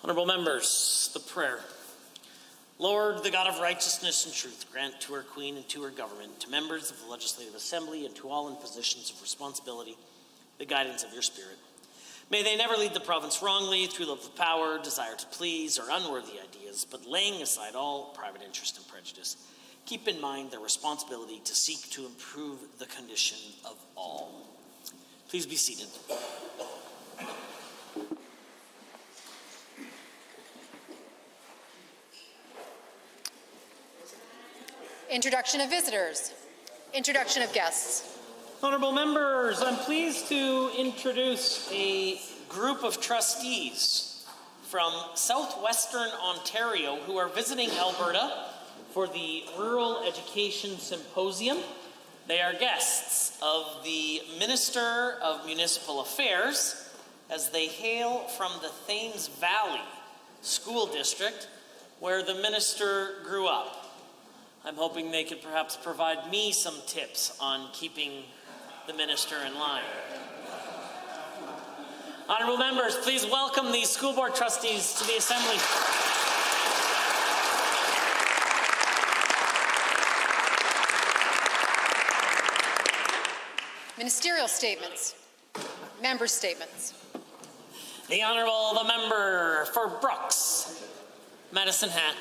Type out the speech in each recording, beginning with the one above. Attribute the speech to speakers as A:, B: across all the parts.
A: Honourable members, the prayer. Lord, the God of righteousness and truth, grant to our Queen and to her government, to members of the Legislative Assembly and to all in positions of responsibility, the guidance of your Spirit. May they never lead the province wrongly through love of power, desire to please, or unworthy ideas, but laying aside all private interest and prejudice, keep in mind their responsibility to seek to improve the condition of all. Please be seated.
B: Introduction of visitors. Introduction of guests.
A: Honourable members, I'm pleased to introduce a group of trustees from southwestern Ontario who are visiting Alberta for the Rural Education Symposium. They are guests of the Minister of Municipal Affairs as they hail from the Thames Valley School District where the minister grew up. I'm hoping they could perhaps provide me some tips on keeping the minister in line. Honourable members, please welcome these school board trustees to the Assembly.
B: Ministerial statements. Member statements.
A: The Honourable the Member for Brooks, Medicine Hat.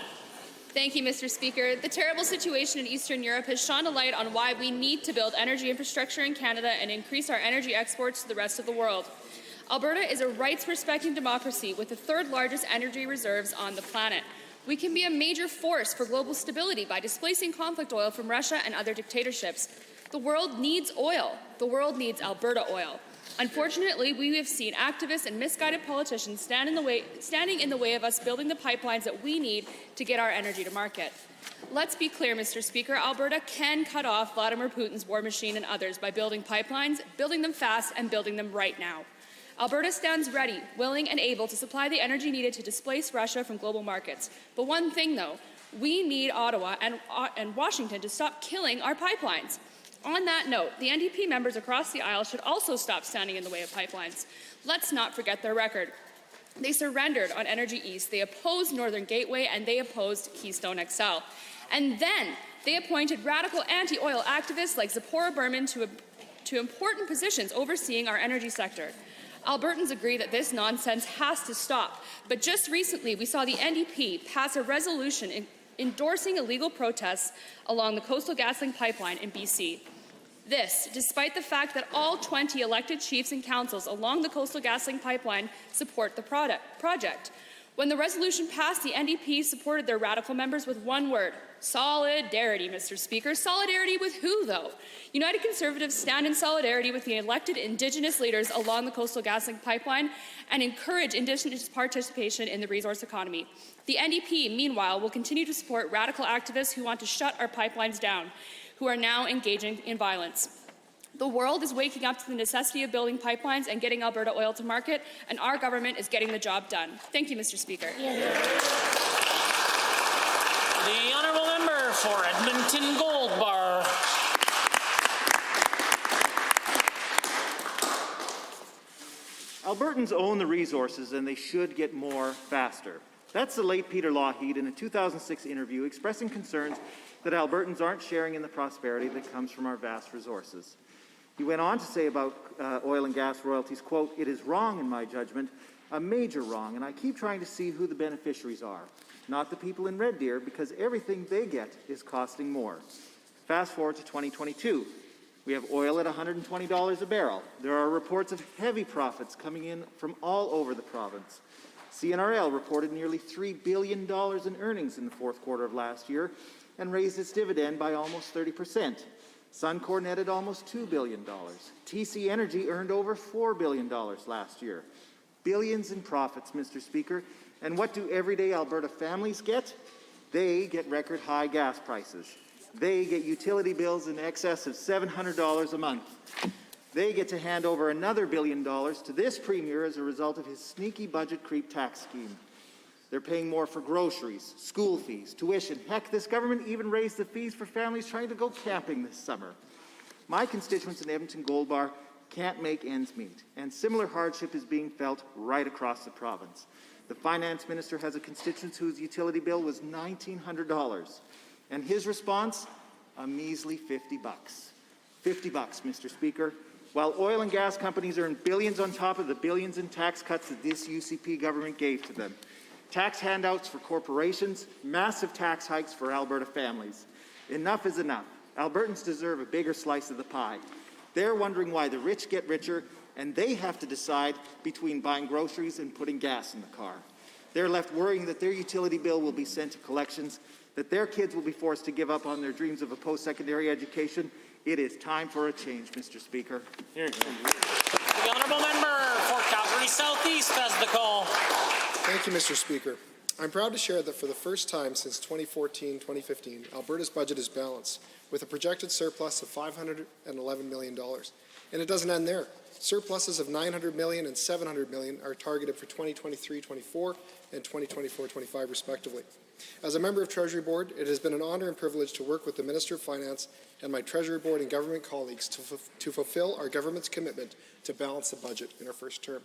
C: Thank you, Mr. Speaker. The terrible situation in Eastern Europe has shone a light on why we need to build energy infrastructure in Canada and increase our energy exports to the rest of the world. Alberta is a rights-respecting democracy with the third largest energy reserves on the planet. We can be a major force for global stability by displacing conflict oil from Russia and other dictatorships. The world needs oil. The world needs Alberta oil. Unfortunately, we have seen activists and misguided politicians standing in the way of us building the pipelines that we need to get our energy to market. Let's be clear, Mr. Speaker, Alberta can cut off Vladimir Putin's war machine and others by building pipelines, building them fast, and building them right now. Alberta stands ready, willing, and able to supply the energy needed to displace Russia from global markets. But one thing, though, we need Ottawa and Washington to stop killing our pipelines. On that note, the NDP members across the aisle should also stop standing in the way of pipelines. Let's not forget their record. They surrendered on Energy East, they opposed Northern Gateway, and they opposed Keystone XL. And then they appointed radical anti-oil activists like Zipporah Berman to important positions overseeing our energy sector. Albertans agree that this nonsense has to stop. But just recently, we saw the NDP pass a resolution endorsing illegal protests along the Coastal GasLink pipeline in BC. This, despite the fact that all 20 elected chiefs and councils along the Coastal GasLink pipeline support the project. When the resolution passed, the NDP supported their radical members with one word: solidarity, Mr. Speaker. Solidarity with who, though? United Conservatives stand in solidarity with the elected Indigenous leaders along the Coastal GasLink pipeline and encourage Indigenous participation in the resource economy. The NDP, meanwhile, will continue to support radical activists who want to shut our pipelines down, who are now engaging in violence. The world is waking up to the necessity of building pipelines and getting Alberta oil to market, and our government is getting the job done. Thank you, Mr. Speaker.
A: The Honourable Member for Edmonton Gold Bar.
D: Albertans own the resources and they should get more faster. That's the late Peter Lougheed in a 2006 interview expressing concerns that Albertans aren't sharing in the prosperity that comes from our vast resources. He went on to say about oil and gas royalties, quote, "It is wrong in my judgment, a major wrong, and I keep trying to see who the beneficiaries are, not the people in Red Deer, because everything they get is costing more." Fast forward to 2022. We have oil at $120 a barrel. There are reports of heavy profits coming in from all over the province. CNRL reported nearly $3 billion in earnings in the fourth quarter of last year and raised its dividend by almost 30%. Suncor netted almost $2 billion. TC Energy earned over $4 billion last year. Billions in profits, Mr. Speaker. And what do everyday Alberta families get? They get record high gas prices. They get utility bills in excess of $700 a month. They get to hand over another $1 billion to this Premier as a result of his sneaky budget creep tax scheme. They're paying more for groceries, school fees, tuition. Heck, this government even raised the fees for families trying to go camping this summer. My constituents in Edmonton Gold Bar can't make ends meet, and similar hardship is being felt right across the province. The finance minister has a constituent whose utility bill was $1,900. And his response? A measly $50. $50, Mr. Speaker. While oil and gas companies earn billions on top of the billions in tax cuts that this UCP government gave to them. Tax handouts for corporations, massive tax hikes for Alberta families. Enough is enough. Albertans deserve a bigger slice of the pie. They're wondering why the rich get richer, and they have to decide between buying groceries and putting gas in the car. They're left worrying that their utility bill will be sent to collections, that their kids will be forced to give up on their dreams of a post-secondary education. It is time for a change, Mr. Speaker.
A: The honourable member for Calgary Southeast has the call.
E: Thank you, Mr. Speaker. I'm proud to share that for the first time since 2014-2015, Alberta's budget is balanced, with a projected surplus of $511 million. And it doesn't end there. Surpluses of $900 million and $700 million are targeted for 2023-24 and 2024-25, respectively. As a member of Treasury Board, it has been an honour and privilege to work with the Minister of Finance and my Treasury Board and government colleagues to fulfill our government's commitment to balance the budget in our first term.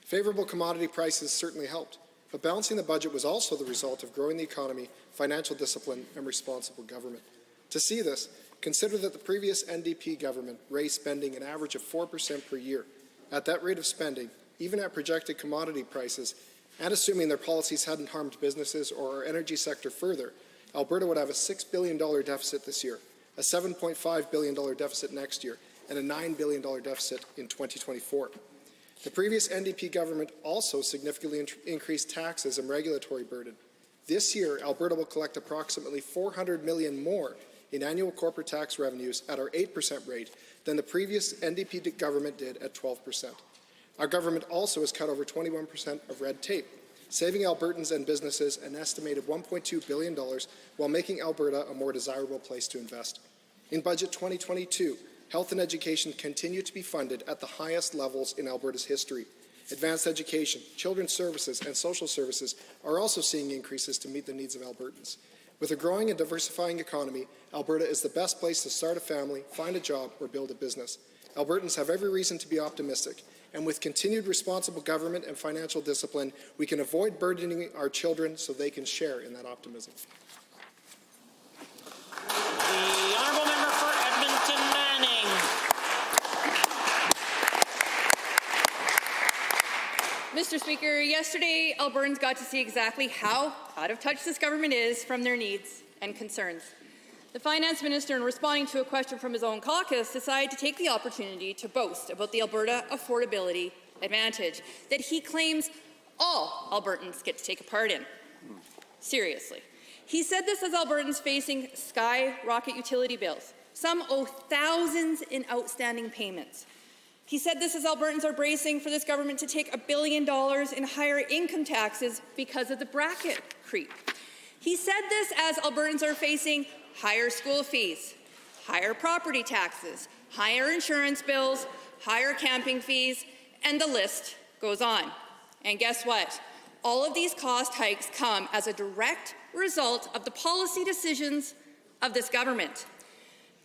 E: Favourable commodity prices certainly helped, but balancing the budget was also the result of growing the economy, financial discipline, and responsible government. To see this, consider that the previous NDP government raised spending an average of 4% per year. At that rate of spending, even at projected commodity prices, and assuming their policies hadn't harmed businesses or our energy sector further, Alberta would have a $6 billion deficit this year, a $7.5 billion deficit next year, and a $9 billion deficit in 2024. The previous NDP government also significantly increased taxes and regulatory burden. This year, Alberta will collect approximately $400 million more in annual corporate tax revenues at our 8% rate than the previous NDP government did at 12%. Our government also has cut over 21% of red tape, saving Albertans and businesses an estimated $1.2 billion while making Alberta a more desirable place to invest. In Budget 2022, health and education continue to be funded at the highest levels in Alberta's history. Advanced education, children's services, and social services are also seeing increases to meet the needs of Albertans. With a growing and diversifying economy, Alberta is the best place to start a family, find a job, or build a business. Albertans have every reason to be optimistic, and with continued responsible government and financial discipline, we can avoid burdening our children so they can share in that optimism.
A: The honourable member for Edmonton Manning.
F: Mr. Speaker, yesterday Albertans got to see exactly how out of touch this government is from their needs and concerns. The Finance Minister, in responding to a question from his own caucus, decided to take the opportunity to boast about the Alberta affordability advantage that he claims all Albertans get to take a part in. Seriously. He said this as Albertans facing skyrocket utility bills. Some owe thousands in outstanding payments. He said this as Albertans are bracing for this government to take $1 billion in higher income taxes because of the bracket creep. He said this as Albertans are facing higher school fees, higher property taxes, higher insurance bills, higher camping fees, and the list goes on. And guess what? All of these cost hikes come as a direct result of the policy decisions of this government.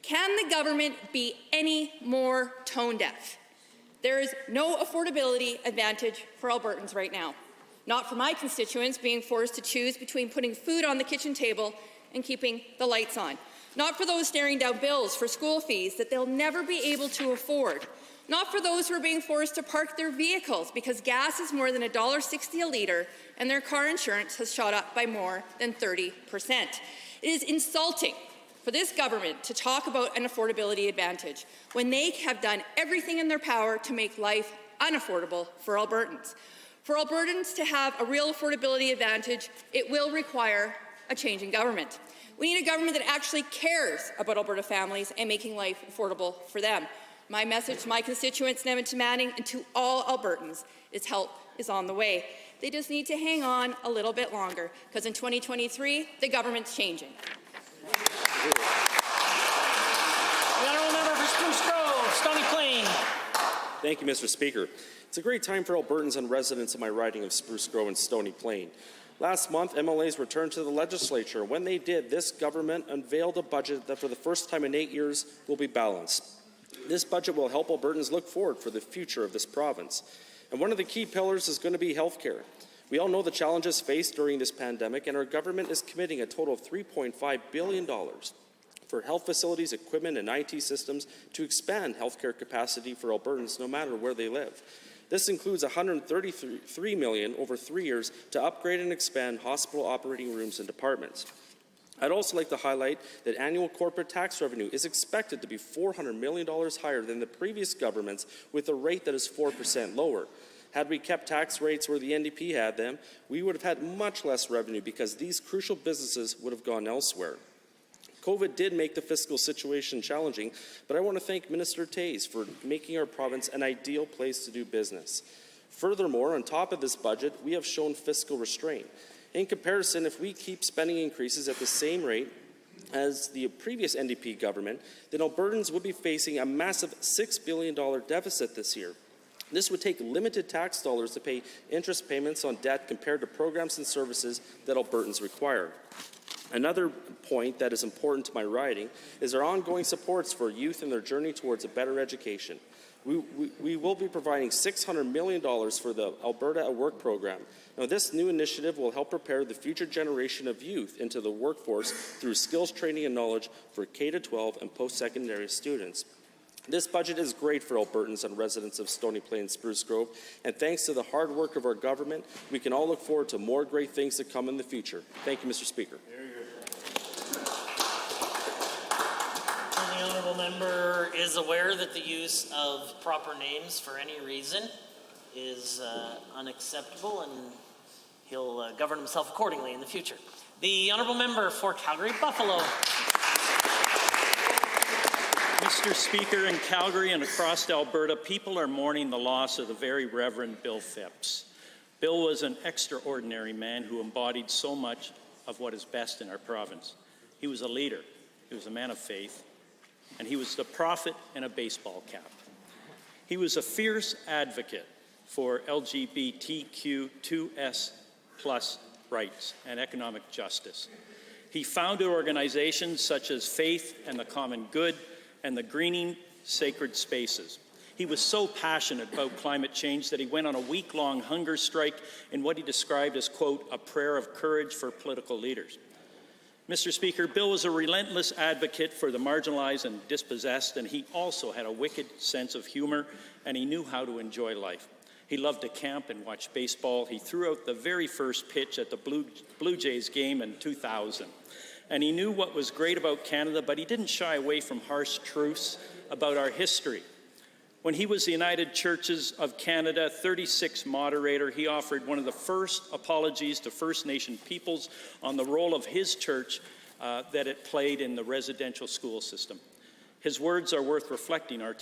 F: Can the government be any more tone deaf? There is no affordability advantage for Albertans right now. Not for my constituents being forced to choose between putting food on the kitchen table and keeping the lights on. Not for those staring down bills for school fees that they'll never be able to afford. Not for those who are being forced to park their vehicles because gas is more than $1.60 a litre and their car insurance has shot up by more than 30%. It is insulting for this government to talk about an affordability advantage when they have done everything in their power to make life unaffordable for Albertans. For Albertans to have a real affordability advantage, it will require a change in government. We need a government that actually cares about Alberta families and making life affordable for them. My message to my constituents in Edmonton Manning and to all Albertans is help is on the way. They just need to hang on a little bit longer, because in 2023, the government's changing.
A: The honourable member for Spruce Grove, Stony Plain.
G: Thank you, Mr. Speaker. It's a great time for Albertans and residents of my riding of Spruce Grove and Stony Plain. Last month, MLAs returned to the legislature. When they did, this government unveiled a budget that for the first time in 8 years will be balanced. This budget will help Albertans look forward for the future of this province. And one of the key pillars is going to be health care. We all know the challenges faced during this pandemic, and our government is committing a total of $3.5 billion for health facilities, equipment, and IT systems to expand healthcare capacity for Albertans no matter where they live. This includes $133 million over 3 years to upgrade and expand hospital operating rooms and departments. I'd also like to highlight that annual corporate tax revenue is expected to be $400 million higher than the previous government's, with a rate that is 4% lower. Had we kept tax rates where the NDP had them, we would have had much less revenue because these crucial businesses would have gone elsewhere. COVID did make the fiscal situation challenging, but I want to thank Minister Toews for making our province an ideal place to do business. Furthermore, on top of this budget, we have shown fiscal restraint. In comparison, if we keep spending increases at the same rate as the previous NDP government, then Albertans would be facing a massive $6 billion deficit this year. This would take limited tax dollars to pay interest payments on debt compared to programs and services that Albertans require. Another point that is important to my riding is our ongoing supports for youth in their journey towards a better education. We will be providing $600 million for the Alberta at Work program. Now, this new initiative will help prepare the future generation of youth into the workforce through skills training and knowledge for K-12 and post-secondary students. This budget is great for Albertans and residents of Stony Plain and Spruce Grove, and thanks to the hard work of our government, we can all look forward to more great things to come in the future. Thank you, Mr. Speaker.
A: The honourable member is aware that the use of proper names for any reason is unacceptable, and he'll govern himself accordingly in the future. The honourable member for Calgary Buffalo.
H: Mr. Speaker, in Calgary and across Alberta, people are mourning the loss of the very Reverend Bill Phipps. Bill was an extraordinary man who embodied so much of what is best in our province. He was a leader, he was a man of faith, and he was the prophet in a baseball cap. He was a fierce advocate for LGBTQ2S+ rights and economic justice. He founded organizations such as Faith and the Common Good and the Greening Sacred Spaces. He was so passionate about climate change that he went on a week-long hunger strike in what he described as, quote, a prayer of courage for political leaders. Mr. Speaker, Bill was a relentless advocate for the marginalized and dispossessed, and he also had a wicked sense of humor, and he knew how to enjoy life. He loved to camp and watch baseball. He threw out the very first pitch at the Blue Jays game in 2000. And he knew what was great about Canada, but he didn't shy away from harsh truths about our history. When he was the United Churches of Canada 36 moderator, he offered one of the first apologies to First Nation peoples on the role of his church that it played in the residential school system. His words are worth reflecting on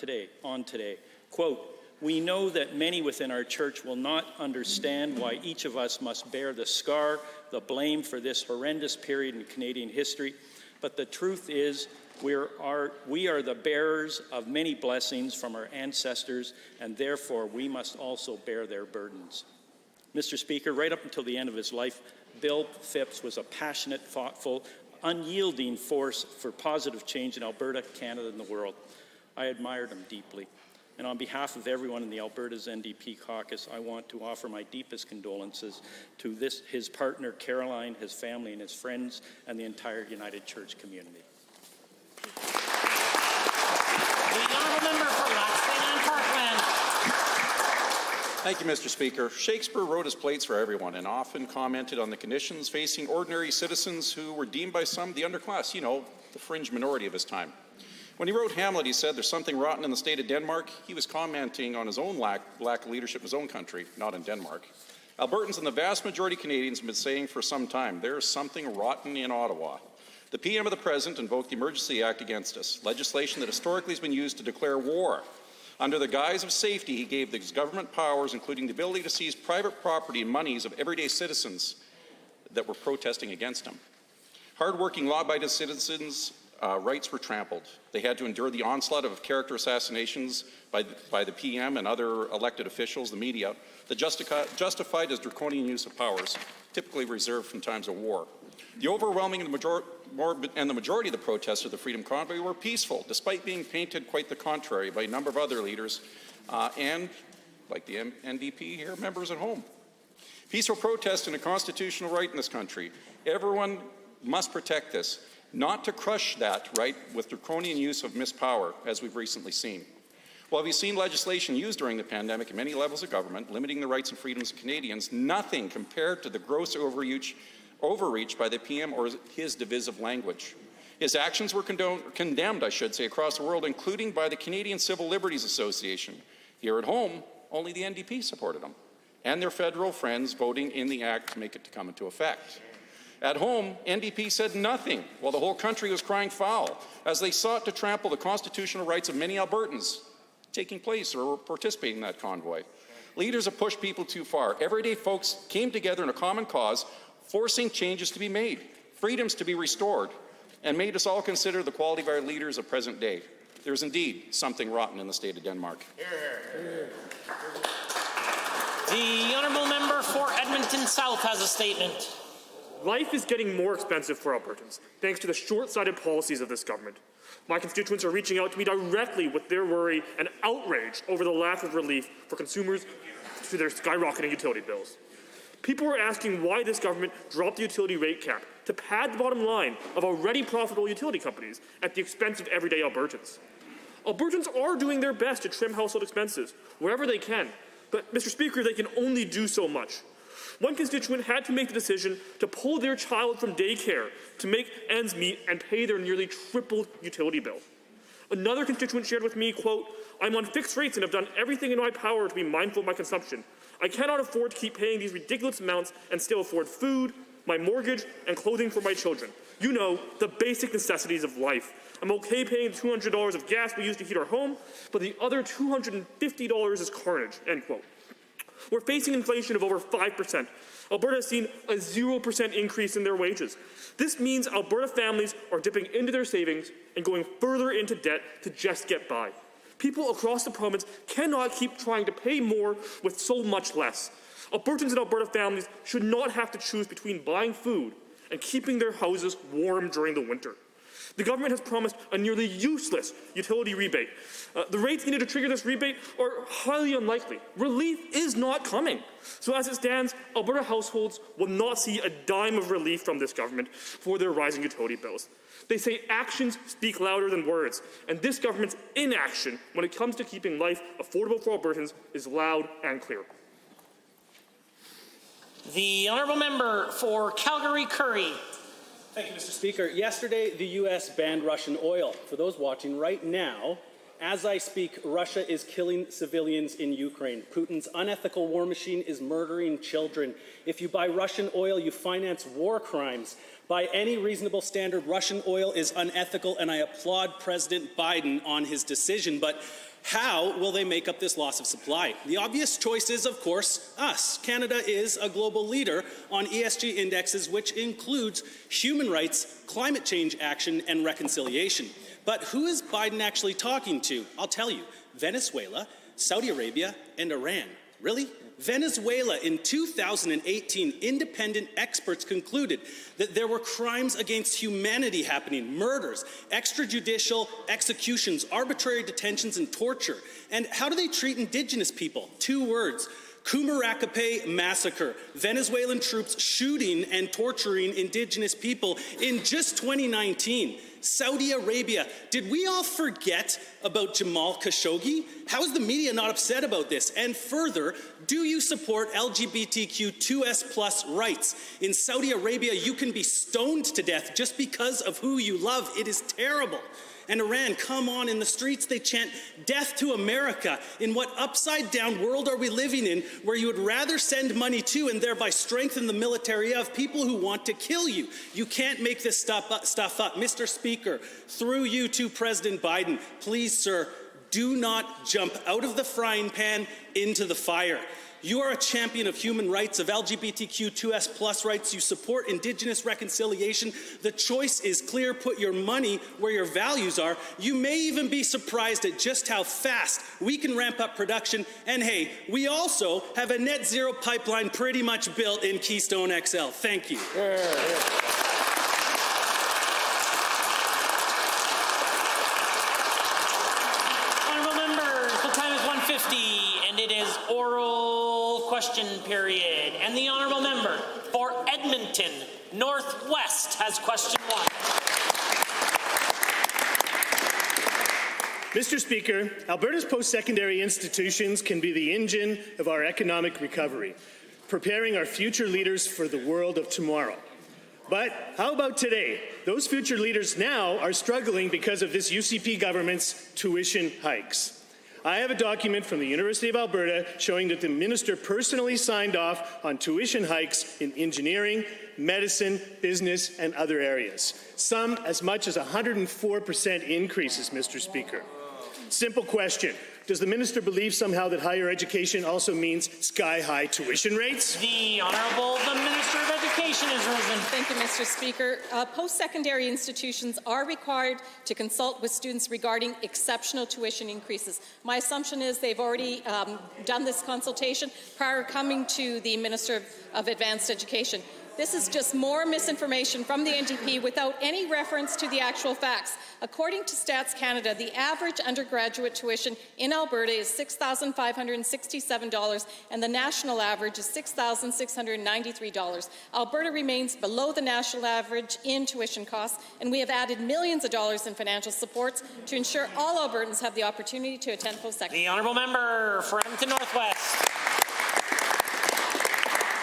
H: today. Quote, we know that many within our church will not understand why each of us must bear the scar, the blame for this horrendous period in Canadian history, but the truth is we are the bearers of many blessings from our ancestors, and therefore we must also bear their burdens. Mr. Speaker, right up until the end of his life, Bill Phipps was a passionate, thoughtful, unyielding force for positive change in Alberta, Canada, and the world. I admired him deeply. And on behalf of everyone in the Alberta's NDP caucus, I want to offer my deepest condolences to his partner, Caroline, his family, and his friends, and the entire United Church community.
A: The honourable member for Laxton and Parkland.
I: Thank you, Mr. Speaker. Shakespeare wrote his plays for everyone and often commented on the conditions facing ordinary citizens who were deemed by some the underclass, you know, the fringe minority of his time. When he wrote Hamlet, he said there's something rotten in the state of Denmark. He was commenting on his own lack of leadership in his own country, not in Denmark. Albertans and the vast majority of Canadians have been saying for some time, there's something rotten in Ottawa. The PM of the President invoked the Emergency Act against us, legislation that historically has been used to declare war. Under the guise of safety, he gave the government powers, including the ability to seize private property and monies of everyday citizens that were protesting against him. Hard-working, law-abiding citizens' rights were trampled. They had to endure the onslaught of character assassinations by the PM and other elected officials, the media, that justified his draconian use of powers, typically reserved from times of war. The overwhelming and the majority of the protests of the Freedom Convoy were peaceful, despite being painted quite the contrary by a number of other leaders and, like the NDP here, members at home. Peaceful protest is a constitutional right in this country. Everyone must protect this, not to crush that right with draconian use of mispower, as we've recently seen. While we've seen legislation used during the pandemic at many levels of government, limiting the rights and freedoms of Canadians, nothing compared to the gross overreach by the PM or his divisive language. His actions were condemned, across the world, including by the Canadian Civil Liberties Association. Here at home, only the NDP supported him, and their federal friends voting in the act to make it to come into effect. At home, NDP said nothing while the whole country was crying foul as they sought to trample the constitutional rights of many Albertans taking place or participating in that convoy. Leaders have pushed people too far. Everyday folks came together in a common cause, forcing changes to be made, freedoms to be restored, and made us all consider the quality of our leaders of present day. There is indeed something rotten in the state of Denmark.
A: The honourable member for Edmonton South has a statement.
J: Life is getting more expensive for Albertans, thanks to the short-sighted policies of this government. My constituents are reaching out to me directly with their worry and outrage over the lack of relief for consumers to their skyrocketing utility bills. People are asking why this government dropped the utility rate cap to pad the bottom line of already profitable utility companies at the expense of everyday Albertans. Albertans are doing their best to trim household expenses wherever they can, but, Mr. Speaker, they can only do so much. One constituent had to make the decision to pull their child from daycare to make ends meet and pay their nearly triple utility bill. Another constituent shared with me, quote, "I'm on fixed rates and have done everything in my power to be mindful of my consumption. I cannot afford to keep paying these ridiculous amounts and still afford food, my mortgage, and clothing for my children. You know, the basic necessities of life. I'm okay paying $200 of gas we use to heat our home, but the other $250 is carnage," end quote. We're facing inflation of over 5%. Alberta has seen a 0% increase in their wages. This means Alberta families are dipping into their savings and going further into debt to just get by. People across the province cannot keep trying to pay more with so much less. Albertans and Alberta families should not have to choose between buying food and keeping their houses warm during the winter. The government has promised a nearly useless utility rebate. The rates needed to trigger this rebate are highly unlikely. Relief is not coming. So as it stands, Alberta households will not see a dime of relief from this government for their rising utility bills. They say actions speak louder than words, and this government's inaction when it comes to keeping life affordable for Albertans is loud and clear.
A: The honourable member for Calgary-Curry.
K: Thank you, Mr. Speaker. Yesterday, the U.S. banned Russian oil. For those watching right now, as I speak, Russia is killing civilians in Ukraine. Putin's unethical war machine is murdering children. If you buy Russian oil, you finance war crimes. By any reasonable standard, Russian oil is unethical, and I applaud President Biden on his decision. But how will they make up this loss of supply? The obvious choice is, of course, us. Canada is a global leader on ESG indexes, which includes human rights, climate change action, and reconciliation. But who is Biden actually talking to? I'll tell you, Venezuela, Saudi Arabia, and Iran. Really? Venezuela, in 2018, independent experts concluded that there were crimes against humanity happening, murders, extrajudicial executions, arbitrary detentions, and torture. And how do they treat Indigenous people? 2 words: Kumaracape massacre. Venezuelan troops shooting and torturing Indigenous people in just 2019. Saudi Arabia. Did we all forget about Jamal Khashoggi? How is the media not upset about this? And further, do you support LGBTQ2S+ rights? In Saudi Arabia, you can be stoned to death just because of who you love. It is terrible. And Iran, come on, in the streets they chant death to America. In what upside-down world are we living in where you would rather send money to and thereby strengthen the military of people who want to kill you? You can't make this stuff up. Mr. Speaker, through you to President Biden, please, sir, do not jump out of the frying pan into the fire. You are a champion of human rights, of LGBTQ2S+ rights. You support Indigenous reconciliation. The choice is clear. Put your money where your values are. You may even be surprised at just how fast we can ramp up production. And hey, we also have a net zero pipeline pretty much built in Keystone XL. Thank you.
A: Honourable members, the time is 1:50, and it is oral question period. And the honourable member for Edmonton Northwest has question 1.
L: Mr. Speaker, Alberta's post-secondary institutions can be the engine of our economic recovery, preparing our future leaders for the world of tomorrow. But how about today? Those future leaders now are struggling because of this UCP government's tuition hikes. I have a document from the University of Alberta showing that the minister personally signed off on tuition hikes in engineering, medicine, business, and other areas. Some as much as 104% increases, Mr. Speaker. Simple question. Does the minister believe somehow that higher education also means sky-high tuition rates?
A: The Honourable the Minister of Education is risen.
M: Thank you, Mr. Speaker. Post-secondary institutions are required to consult with students regarding exceptional tuition increases. My assumption is they've already done this consultation prior to coming to the Minister of Advanced Education. This is just more misinformation from the NDP without any reference to the actual facts. According to Stats Canada, the average undergraduate tuition in Alberta is $6,567, and the national average is $6,693. Alberta remains below the national average in tuition costs, and we have added millions of dollars in financial supports to ensure all Albertans have the opportunity to attend post-secondary.
A: The honourable member for Edmonton Northwest.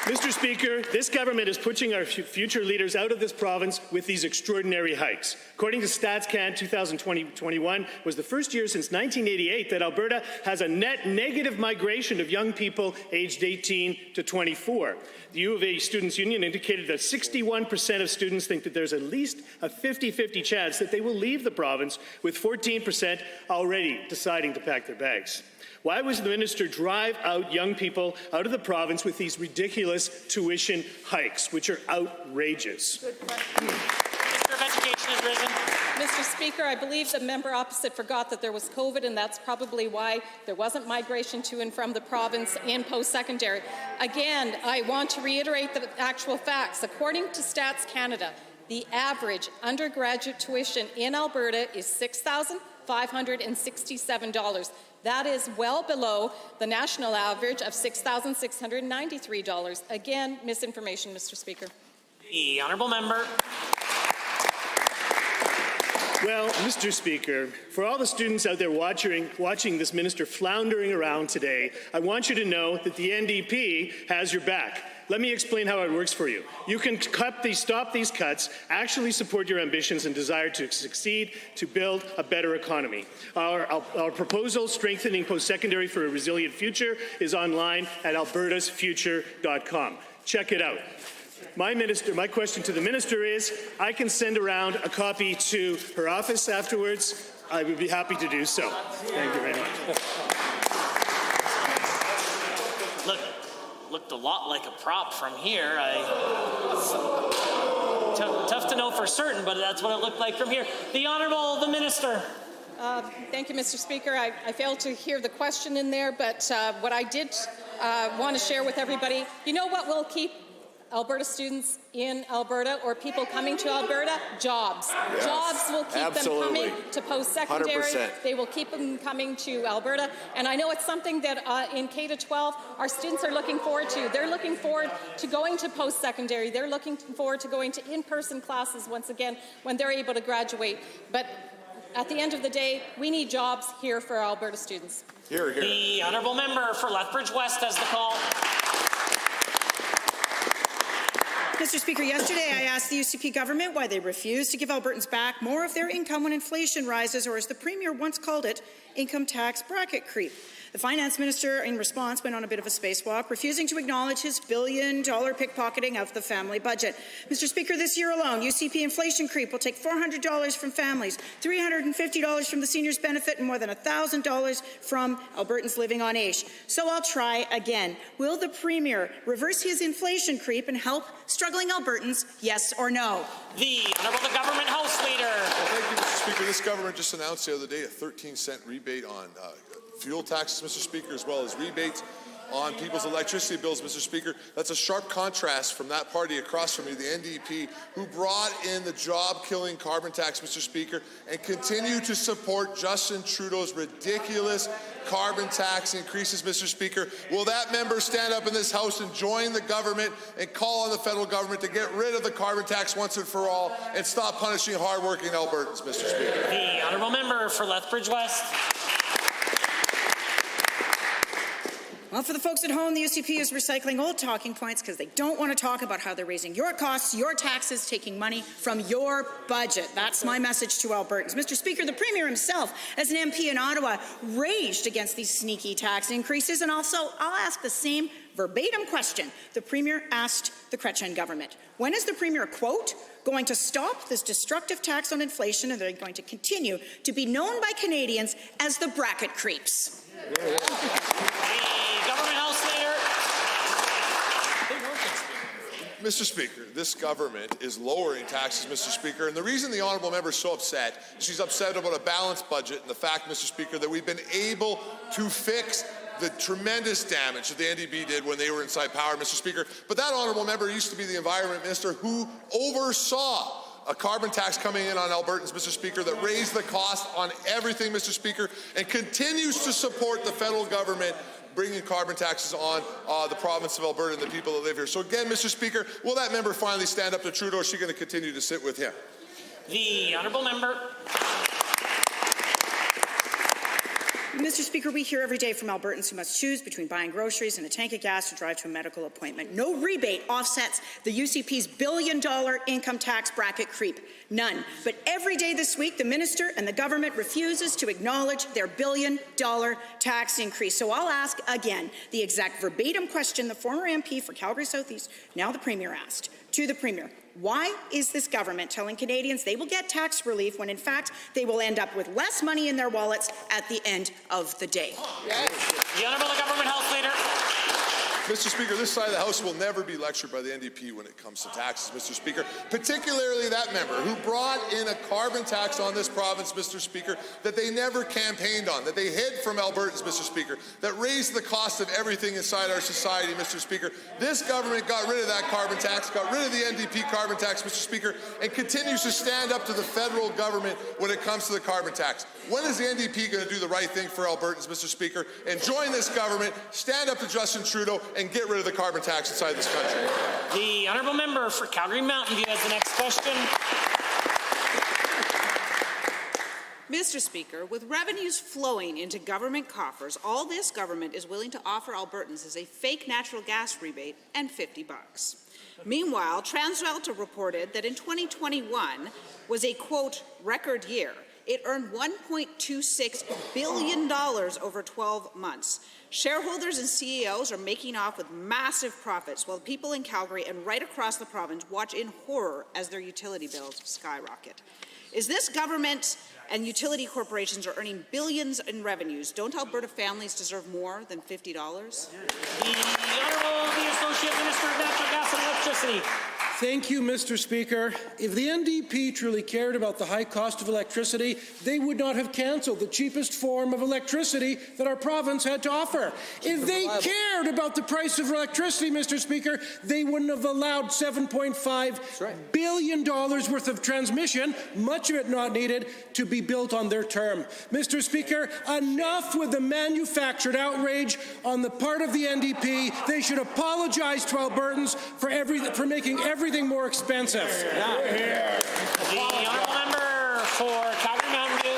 L: Mr. Speaker, this government is pushing our future leaders out of this province with these extraordinary hikes. According to StatsCan, 2020-21 was the first year since 1988 that Alberta has a net negative migration of young people aged 18 to 24. The U of A Students' Union indicated that 61% of students think that there's at least a 50-50 chance that they will leave the province, with 14% already deciding to pack their bags. Why was the minister drive out young people out of the province with these ridiculous tuition hikes, which are outrageous?
A: Minister of Education has risen.
M: Mr. Speaker, I believe the member opposite forgot that there was COVID, and that's probably why there wasn't migration to and from the province in post-secondary. Again, I want to reiterate the actual facts. According to Stats Canada, the average undergraduate tuition in Alberta is $6,567. That is well below the national average of $6,693. Again, misinformation, Mr. Speaker.
A: The honourable member.
L: Well, Mr. Speaker, for all the students out there watching this minister floundering around today, I want you to know that the NDP has your back. Let me explain how it works for you. You can stop these cuts, actually support your ambitions and desire to succeed, to build a better economy. Our proposal, Strengthening Post-Secondary for a Resilient Future, is online at albertasfuture.com. Check it out. My question to the minister is, I can send around a copy to her office afterwards. I would be happy to do so. Thank you very much.
A: Looked a lot like a prop from here. Tough to know for certain, but that's what it looked like from here. The Honourable the Minister.
M: Thank you, Mr. Speaker. I failed to hear the question in there, but what I did want to share with everybody, you know what will keep Alberta students in Alberta or people coming to Alberta? Jobs. Yes, jobs will keep them coming to post-secondary. 100%. They will keep them coming to Alberta. And I know it's something that in K-12 our students are looking forward to. They're looking forward to going to post-secondary. They're looking forward to going to in-person classes once again when they're able to graduate. But at the end of the day, we need jobs here for our Alberta students.
A: Here, here. The honourable member for Lethbridge West has the call.
N: Mr. Speaker, yesterday I asked the UCP government why they refused to give Albertans back more of their income when inflation rises, or as the Premier once called it, income tax bracket creep. The Finance Minister, in response, went on a bit of a spacewalk, refusing to acknowledge his billion-dollar pickpocketing of the family budget. Mr. Speaker, this year alone, UCP inflation creep will take $400 from families, $350 from the seniors' benefit, and more than $1,000 from Albertans living on AISH. So I'll try again. Will the Premier reverse his inflation creep and help struggling Albertans, yes or no?
A: The Honourable the Government House Leader.
O: Well, thank you, Mr. Speaker. This government just announced the other day a 13-cent rebate on fuel taxes, Mr. Speaker, as well as rebates on people's electricity bills, Mr. Speaker. That's a sharp contrast from that party across from you, the NDP, who brought in the job-killing carbon tax, Mr. Speaker, and continue to support Justin Trudeau's ridiculous carbon tax increases, Mr. Speaker. Will that member stand up in this House and join the government and call on the federal government to get rid of the carbon tax once and for all and stop punishing hardworking Albertans, Mr. Speaker?
A: The honourable member for Lethbridge West.
N: Well, for the folks at home, the UCP is recycling old talking points because they don't want to talk about how they're raising your costs, your taxes, taking money from your budget. That's my message to Albertans. Mr. Speaker, the Premier himself, as an MP in Ottawa, raged against these sneaky tax increases, and also I'll ask the same verbatim question the Premier asked the Chrétien government. When is the Premier, quote, going to stop this destructive tax on inflation, and they're going to continue to be known by Canadians as the bracket creeps?
A: The government House Leader.
O: Mr. Speaker, this government is lowering taxes, Mr. Speaker, and the reason the honourable member is so upset, she's upset about a balanced budget and the fact, Mr. Speaker, that we've been able to fix the tremendous damage that the NDP did when they were inside power, Mr. Speaker. But that honourable member used to be the Environment Minister who oversaw a carbon tax coming in on Albertans, Mr. Speaker, that raised the cost on everything, Mr. Speaker, and continues to support the federal government bringing carbon taxes on the province of Alberta and the people that live here. So again, Mr. Speaker, will that member finally stand up to Trudeau, or is she going to continue to sit with him?
A: The honourable member.
N: Mr. Speaker, we hear every day from Albertans who must choose between buying groceries and a tank of gas to drive to a medical appointment. No rebate offsets the UCP's billion-dollar income tax bracket creep. None. But every day this week, the minister and the government refuses to acknowledge their billion-dollar tax increase. So I'll ask again the exact verbatim question the former MP for Calgary Southeast, now the Premier, asked to the Premier. Why is this government telling Canadians they will get tax relief when, in fact, they will end up with less money in their wallets at the end of the day?
A: The Honourable Government House Leader.
O: Mr. Speaker, this side of the House will never be lectured by the NDP when it comes to taxes, Mr. Speaker, particularly that member who brought in a carbon tax on this province, Mr. Speaker, that they never campaigned on, that they hid from Albertans, Mr. Speaker, that raised the cost of everything inside our society, Mr. Speaker. This government got rid of that carbon tax, got rid of the NDP carbon tax, Mr. Speaker, and continues to stand up to the federal government when it comes to the carbon tax. When is the NDP going to do the right thing for Albertans, Mr. Speaker, and join this government, stand up to Justin Trudeau, and get rid of the carbon tax inside this country?
A: The honourable member for Calgary Mountain View has the next question.
P: Mr. Speaker, with revenues flowing into government coffers, all this government is willing to offer Albertans is a fake natural gas rebate and $50. Meanwhile, TransAlta reported that in 2021 was a, quote, record year. It earned $1.26 billion over 12 months. Shareholders and CEOs are making off with massive profits, while people in Calgary and right across the province watch in horror as their utility bills skyrocket. Is this government and utility corporations are earning billions in revenues? Don't Alberta families deserve more than $50?
A: The Honourable the Associate Minister of Natural Gas and Electricity.
Q: Thank you, Mr. Speaker. If the NDP truly cared about the high cost of electricity, they would not have cancelled the cheapest form of electricity that our province had to offer. If they cared about the price of electricity, Mr. Speaker, they wouldn't have allowed $7.5 billion worth of transmission, much of it not needed, to be built on their term. Mr. Speaker, enough with the manufactured outrage on the part of the NDP. They should apologize to Albertans for making everything more expensive.
A: The honourable member for Calgary Mountain View.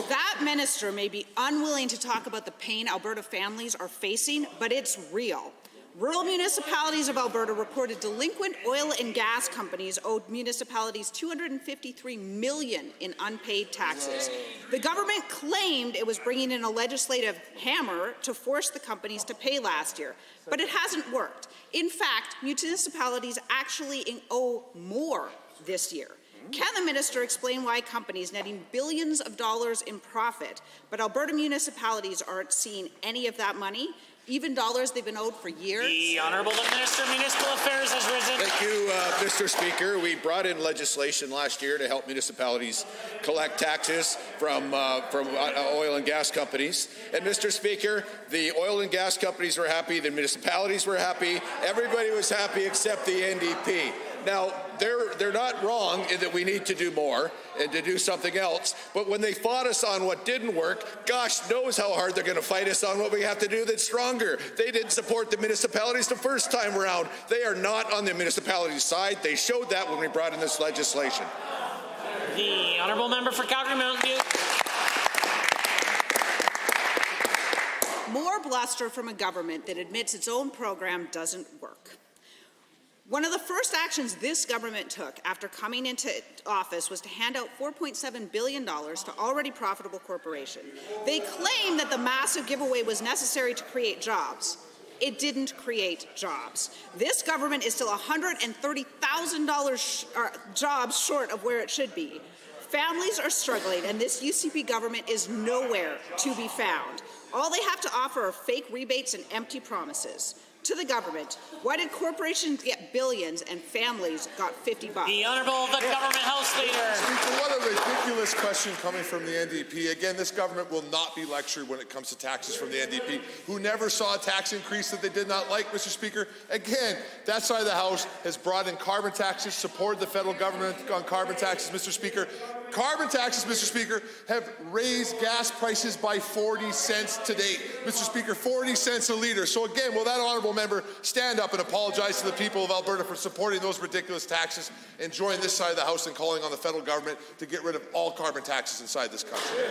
P: That minister may be unwilling to talk about the pain Alberta families are facing, but it's real. Rural municipalities of Alberta reported delinquent oil and gas companies owed municipalities $253 million in unpaid taxes. The government claimed it was bringing in a legislative hammer to force the companies to pay last year, but it hasn't worked. In fact, municipalities actually owe more this year. Can the minister explain why companies netting billions of dollars in profit, but Alberta municipalities aren't seeing any of that money? even dollars they've been owed for years?
A: The Honourable Minister of Municipal Affairs has risen.
R: Thank you, Mr. Speaker. We brought in legislation last year to help municipalities collect taxes from oil and gas companies. And, Mr. Speaker, the oil and gas companies were happy, the municipalities were happy, everybody was happy except the NDP. Now, they're not wrong in that we need to do more and to do something else, but when they fought us on what didn't work, gosh knows how hard they're going to fight us on what we have to do that's stronger. They didn't support the municipalities the first time around. They are not on the municipalities' side. They showed that when we brought in this legislation.
A: The Honourable Member for Calgary Mountain View.
P: More bluster from a government that admits its own program doesn't work. One of the first actions this government took after coming into office was to hand out $4.7 billion to already profitable corporations. They claim that the massive giveaway was necessary to create jobs. It didn't create jobs. This government is still $130,000 jobs short of where it should be. Families are struggling, and this UCP government is nowhere to be found. All they have to offer are fake rebates and empty promises. To the government, why did corporations get billions and families got $50?
A: The Honourable the Government House Leader.
O: What a ridiculous question coming from the NDP. Again, this government will not be lectured when it comes to taxes from the NDP, who never saw a tax increase that they did not like, Mr. Speaker. Again, that side of the House has brought in carbon taxes, supported the federal government on carbon taxes, Mr. Speaker. Carbon taxes, Mr. Speaker, have raised gas prices by 40 cents to date. Mr. Speaker, 40 cents a litre. So again, will that honourable member stand up and apologize to the people of Alberta for supporting those ridiculous taxes and join this side of the House and calling on the federal government to get rid of all carbon taxes inside this country?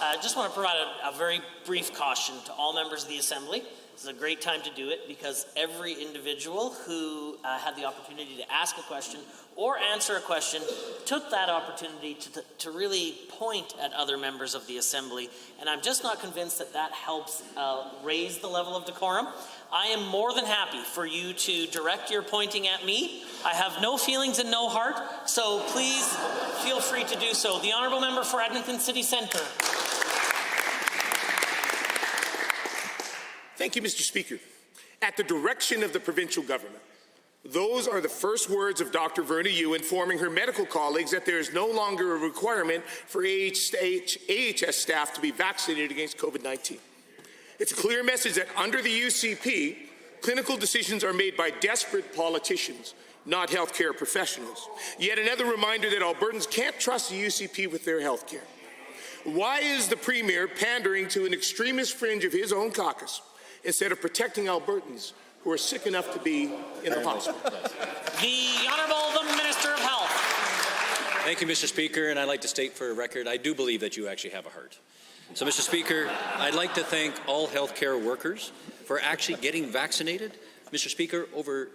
A: I just want to provide a very brief caution to all members of the Assembly. This is a great time to do it because every individual who had the opportunity to ask a question or answer a question took that opportunity to really point at other members of the Assembly, and I'm just not convinced that that helps raise the level of decorum. I am more than happy for you to direct your pointing at me. I have no feelings and no heart, so please feel free to do so. The Honourable Member for Edmonton City Centre.
S: Thank you, Mr. Speaker. At the direction of the provincial government, those are the first words of Dr. Verna Yu informing her medical colleagues that there is no longer a requirement for AHS staff to be vaccinated against COVID-19. It's a clear message that under the UCP, clinical decisions are made by desperate politicians, not healthcare professionals. Yet another reminder that Albertans can't trust the UCP with their healthcare. Why is the Premier pandering to an extremist fringe of his own caucus instead of protecting Albertans who are sick enough to be in the hospital?
A: The Honourable the Minister of Health.
T: Thank you, Mr. Speaker, and I'd like to state for a record, I do believe that you actually have a heart. So, Mr. Speaker, I'd like to thank all healthcare workers for actually getting vaccinated. Mr. Speaker,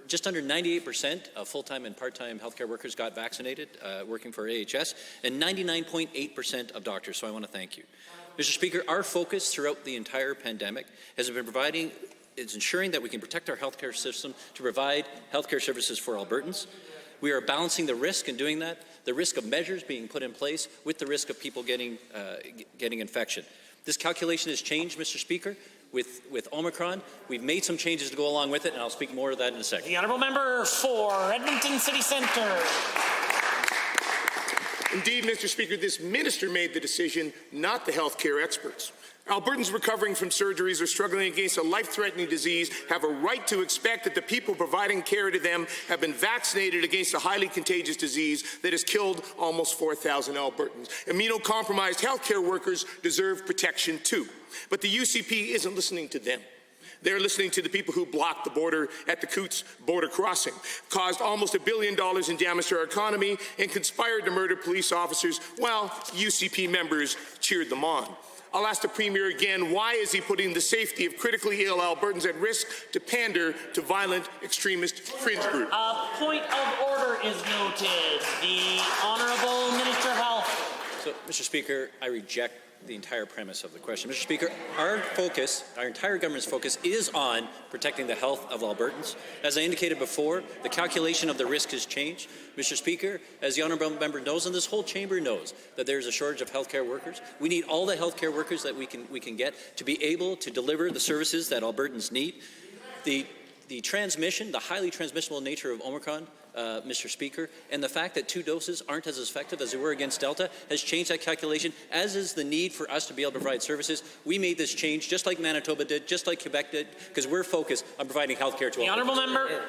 T: just under 98% of full-time and part-time healthcare workers got vaccinated working for AHS, and 99.8% of doctors, so I want to thank you. Mr. Speaker, our focus throughout the entire pandemic has been ensuring that we can protect our healthcare system to provide healthcare services for Albertans. We are balancing the risk in doing that, the risk of measures being put in place with the risk of people getting infection. This calculation has changed, Mr. Speaker, with Omicron. We've made some changes to go along with it, and I'll speak more of that in a second.
A: The Honourable Member for Edmonton City Centre.
S: Indeed, Mr. Speaker, this minister made the decision, not the healthcare experts. Albertans recovering from surgeries or struggling against a life-threatening disease have a right to expect that the people providing care to them have been vaccinated against a highly contagious disease that has killed almost 4,000 Albertans. Immunocompromised healthcare workers deserve protection too. But the UCP isn't listening to them. They're listening to the people who blocked the border at the Coots border crossing, caused almost $1 billion in damage to our economy, and conspired to murder police officers while UCP members cheered them on. I'll ask the Premier again, why is he putting the safety of critically ill Albertans at risk to pander to violent extremist fringe groups?
A: Point of order is noted. The Honourable Minister of Health.
T: So, Mr. Speaker, I reject the entire premise of the question. Mr. Speaker, our entire government's focus is on protecting the health of Albertans. As I indicated before, the calculation of the risk has changed. Mr. Speaker, as the honourable member knows, and this whole chamber knows, that there's a shortage of healthcare workers. We need all the healthcare workers that we can get to be able to deliver the services that Albertans need. The transmission, the highly transmissible nature of Omicron, Mr. Speaker, and the fact that 2 doses aren't as effective as they were against Delta has changed that calculation, as is the need for us to be able to provide services. We made this change just like Manitoba did, just like Quebec did, because we're focused on providing health care to all.
A: The honourable member.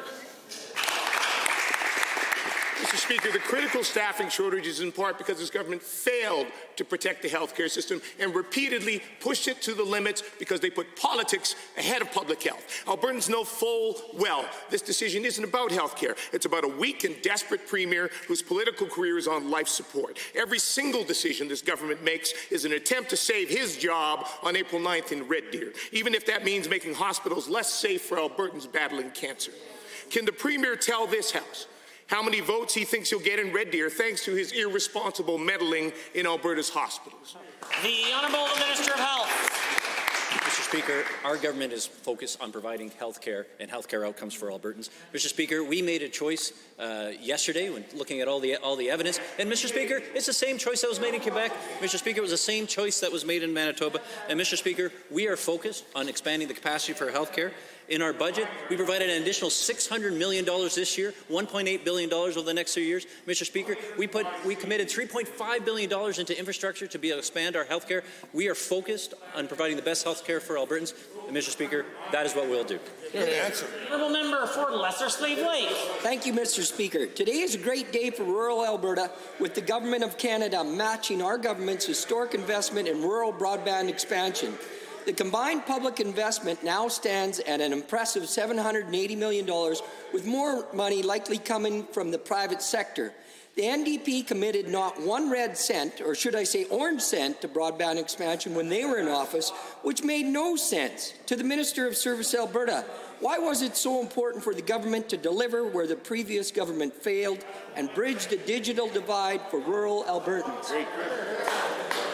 S: Mr. Speaker, the critical staffing shortage is in part because this government failed to protect the healthcare system and repeatedly pushed it to the limits because they put politics ahead of public health. Albertans know full well this decision isn't about healthcare. It's about a weak and desperate premier whose political career is on life support. Every single decision this government makes is an attempt to save his job on April 9th in Red Deer, even if that means making hospitals less safe for Albertans battling cancer. Can the premier tell this House how many votes he thinks he'll get in Red Deer thanks to his irresponsible meddling in Alberta's hospitals?
A: The Honourable Minister of Health.
T: Mr. Speaker, our government is focused on providing health care and health care outcomes for Albertans. Mr. Speaker, we made a choice yesterday when looking at all the evidence. And Mr. Speaker, it's the same choice that was made in Quebec. Mr. Speaker, it was the same choice that was made in Manitoba. And Mr. Speaker, we are focused on expanding the capacity for health care. In our budget, we provided an additional $600 million this year, $1.8 billion over the next 3 years. Mr. Speaker, we committed $3.5 billion into infrastructure to be able to expand our health care. We are focused on providing the best health care for Albertans. And Mr. Speaker, that is what we'll do.
A: Good answer. Honourable member for Lesser Slave Lake.
U: Thank you, Mr. Speaker. Today is a great day for rural Alberta, with the Government of Canada matching our government's historic investment in rural broadband expansion. The combined public investment now stands at an impressive $780 million, with more money likely coming from the private sector. The NDP committed not one red cent, or should I say orange cent, to broadband expansion when they were in office, which made no sense. To the Minister of Service Alberta, why was it so important for the government to deliver where the previous government failed and bridge the digital divide for rural Albertans?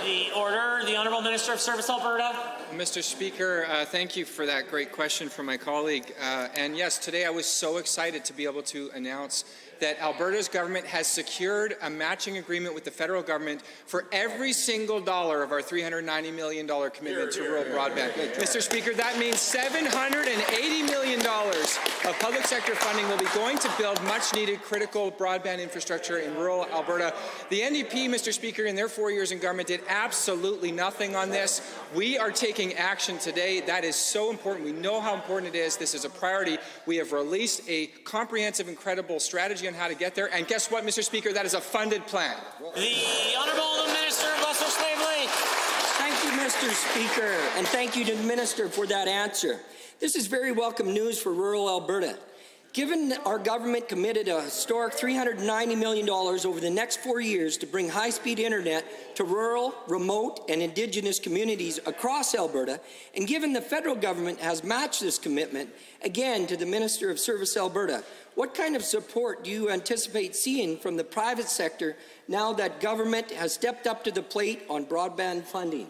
A: The order, the Honourable Minister of Service Alberta.
V: Mr. Speaker, thank you for that great question from my colleague. And yes, today I was so excited to be able to announce that Alberta's government has secured a matching agreement with the federal government for every single dollar of our $390 million commitment to rural broadband. Mr. Speaker, that means $780 million of public sector funding will be going to build much-needed critical broadband infrastructure in rural Alberta. The NDP, Mr. Speaker, in their 4 years in government did absolutely nothing on this. We are taking action today. That is so important. We know how important it is. This is a priority. We have released a comprehensive, incredible strategy on how to get there. And guess what, Mr. Speaker? That is a funded plan.
A: The Honourable Minister of Lesser Slave Lake.
U: Thank you, Mr. Speaker, and thank you to the Minister for that answer. This is very welcome news for rural Alberta. Given our government committed a historic $390 million over the next 4 years to bring high-speed internet to rural, remote, and Indigenous communities across Alberta, and given the federal government has matched this commitment, again to the Minister of Service Alberta, what kind of support do you anticipate seeing from the private sector now that government has stepped up to the plate on broadband funding?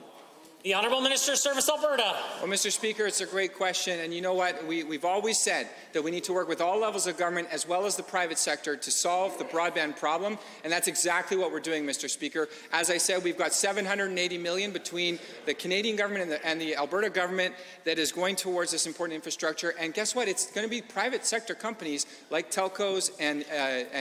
A: The Honourable Minister of Service Alberta.
V: Well, Mr. Speaker, it's a great question. And you know what? We've always said that we need to work with all levels of government as well as the private sector to solve the broadband problem. And that's exactly what we're doing, Mr. Speaker. As I said, we've got $780 million between the Canadian government and the Alberta government that is going towards this important infrastructure. And guess what? It's going to be private sector companies like telcos and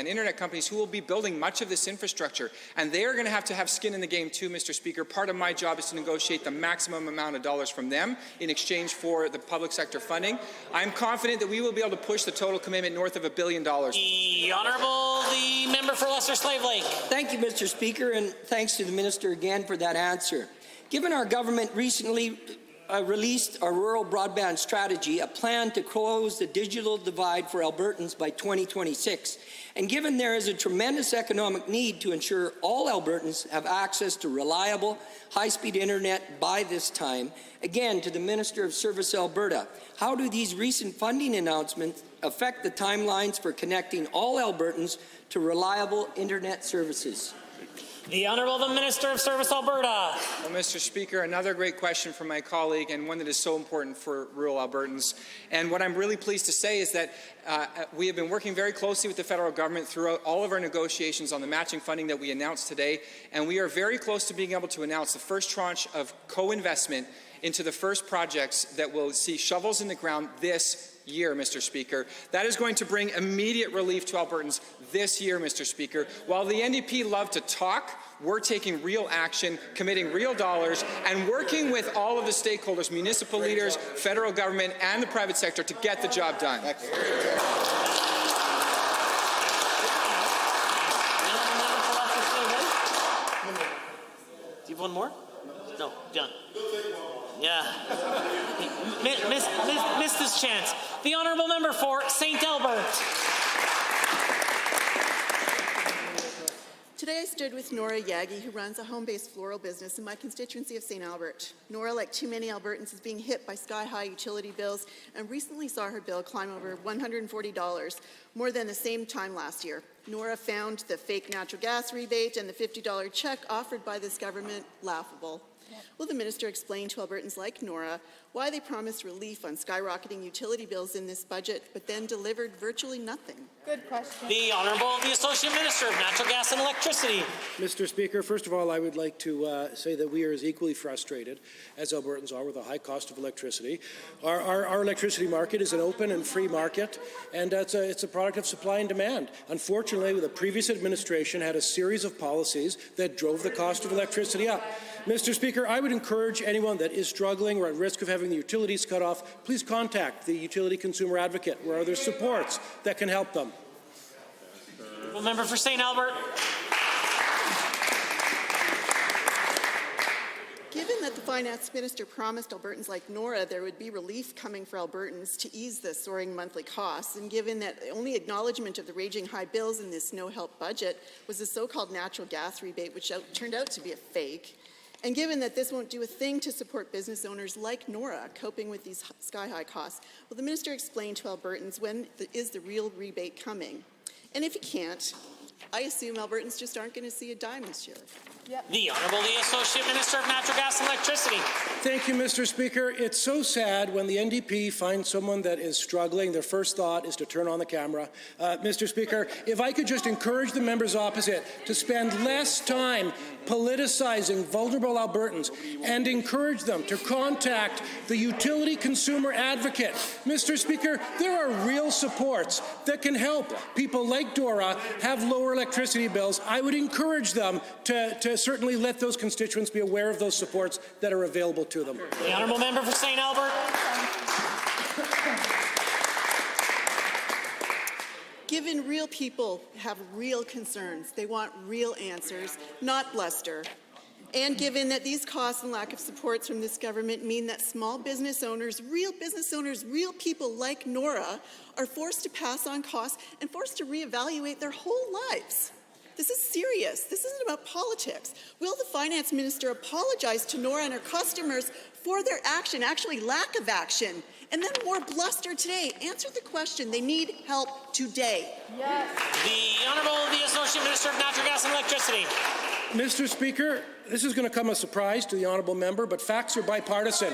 V: internet companies who will be building much of this infrastructure. And they are going to have skin in the game too, Mr. Speaker. Part of my job is to negotiate the maximum amount of dollars from them in exchange for the public sector funding. I'm confident that we will be able to push the total commitment north of $1 billion.
A: The Honourable, the member for Lesser Slave Lake.
U: Thank you, Mr. Speaker, and thanks to the Minister again for that answer. Given our government recently released our rural broadband strategy, a plan to close the digital divide for Albertans by 2026, and given there is a tremendous economic need to ensure all Albertans have access to reliable, high-speed internet by this time, again to the Minister of Service Alberta, how do these recent funding announcements affect the timelines for connecting all Albertans to reliable internet services?
A: The Honourable the Minister of Service, Alberta.
V: Well, Mr. Speaker, another great question from my colleague, and one that is so important for rural Albertans. And what I'm really pleased to say is that we have been working very closely with the federal government throughout all of our negotiations on the matching funding that we announced today, and we are very close to being able to announce the first tranche of co-investment into the first projects that will see shovels in the ground this year, Mr. Speaker. That is going to bring immediate relief to Albertans this year, Mr. Speaker. While the NDP love to talk, we're taking real action, committing real dollars, and working with all of the stakeholders, municipal leaders, federal government, and the private sector to get the job done.
A: Do you have one more? No, done. Yeah. Missed this chance. The Honourable Member for St. Albert.
B: Today I stood with Nora Yagi, who runs a home-based floral business in my constituency of St. Albert. Nora, like too many Albertans, is being hit by sky-high utility bills and recently saw her bill climb over $140, more than the same time last year. Nora found the fake natural gas rebate and the $50 check offered by this government laughable. Will the minister explain to Albertans like Nora why they promised relief on skyrocketing utility bills in this budget, but then delivered virtually nothing?
N: Good question.
A: The Honourable the Associate Minister of Natural Gas and Electricity.
Q: Mr. Speaker, first of all, I would like to say that we are as equally frustrated as Albertans are with the high cost of electricity. Our electricity market is an open and free market, and it's a product of supply and demand. Unfortunately, the previous administration had a series of policies that drove the cost of electricity up. Mr. Speaker, I would encourage anyone that is struggling or at risk of having the utilities cut off, please contact the Utility Consumer Advocate, where are there supports that can help them.
A: The member for St. Albert.
B: Given that the finance minister promised Albertans like Nora there would be relief coming for Albertans to ease the soaring monthly costs, and given that the only acknowledgement of the raging high bills in this no-help budget was the so-called natural gas rebate, which turned out to be a fake, and given that this won't do a thing to support business owners like Nora coping with these sky-high costs, will the minister explain to Albertans when is the real rebate coming? And if he can't, I assume Albertans just aren't going to see a dime this year.
A: Yep. The Honourable the Associate Minister of Natural Gas and Electricity.
Q: Thank you, Mr. Speaker. It's so sad when the NDP finds someone that is struggling, their first thought is to turn on the camera. Mr. Speaker, if I could just encourage the members opposite to spend less time politicizing vulnerable Albertans and encourage them to contact the Utility Consumer Advocate. Mr. Speaker, there are real supports that can help people like Dora have lower electricity bills. I would encourage them to certainly let those constituents be aware of those supports that are available to them.
A: The Honourable Member for St. Albert.
B: Given real people have real concerns, they want real answers, not bluster. And given that these costs and lack of supports from this government mean that small business owners, real people like Nora, are forced to pass on costs and forced to reevaluate their whole lives. This is serious. This isn't about politics. Will the finance minister apologize to Nora and her customers for their action, actually lack of action? And then more bluster today. Answer the question. They need help today.
A: Yes. The Honourable the Associate Minister of Natural Gas and Electricity.
Q: Mr. Speaker, this is going to come as a surprise to the honourable member, but facts are bipartisan.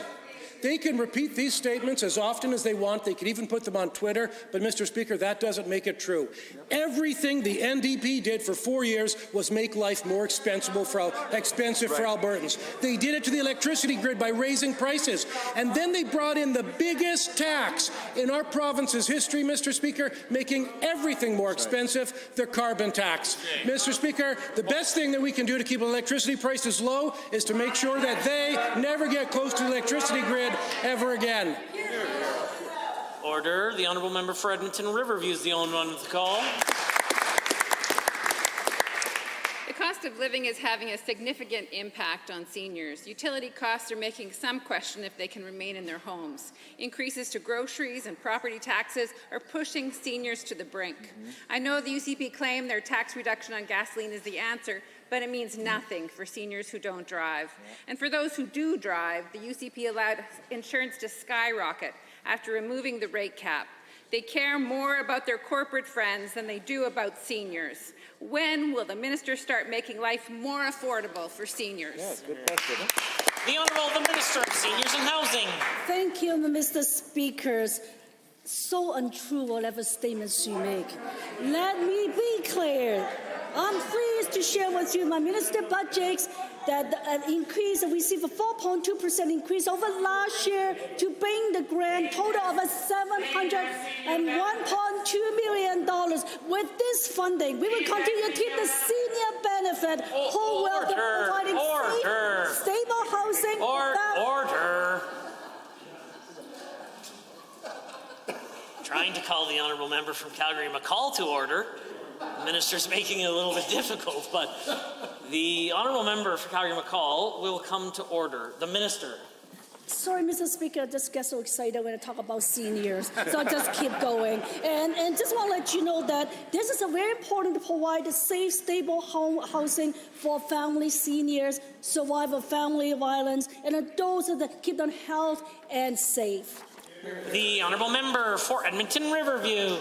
Q: They can repeat these statements as often as they want. They can even put them on Twitter. But, Mr. Speaker, that doesn't make it true. Everything the NDP did for 4 years was make life more expensive for Albertans. They did it to the electricity grid by raising prices. And then they brought in the biggest tax in our province's history, Mr. Speaker, making everything more expensive, the carbon tax. Mr. Speaker, the best thing that we can do to keep electricity prices low is to make sure that they never get close to the electricity grid ever again.
A: Order. The Honourable Member for Edmonton Riverview is the only one with the call.
F: The cost of living is having a significant impact on seniors. Utility costs are making some question if they can remain in their homes. Increases to groceries and property taxes are pushing seniors to the brink. I know the UCP claim their tax reduction on gasoline is the answer, but it means nothing for seniors who don't drive. And for those who do drive, the UCP allowed insurance to skyrocket after removing the rate cap.
C: They care more about their corporate friends than they do about seniors. When will the minister start making life more affordable for seniors?
G: Yeah, good question.
A: The Honourable the Minister of Seniors and Housing.
D: Thank you, Mr. Speaker. So untrue whatever statements you make. Let me be clear. I'm pleased to share with you my minister budgets that an increase, we received a 4.2% increase over last year to bring the grand total of $701.2 million. With this funding, we will continue to keep the senior benefit whole wealth of providing safe, stable housing.
A: Order. Trying to call the Honourable Member from Calgary-McCall to order. The Minister's making it a little bit difficult, but the Honourable Member for Calgary-McCall will come to order. The Minister.
D: Sorry, Mr. Speaker, I just get so excited when I talk about seniors, so I just keep going. And just want to let you know that this is a very important to provide a safe, stable housing for family seniors, survivor of family violence, and adults that keep them healthy and safe.
A: The Honourable Member for Edmonton Riverview.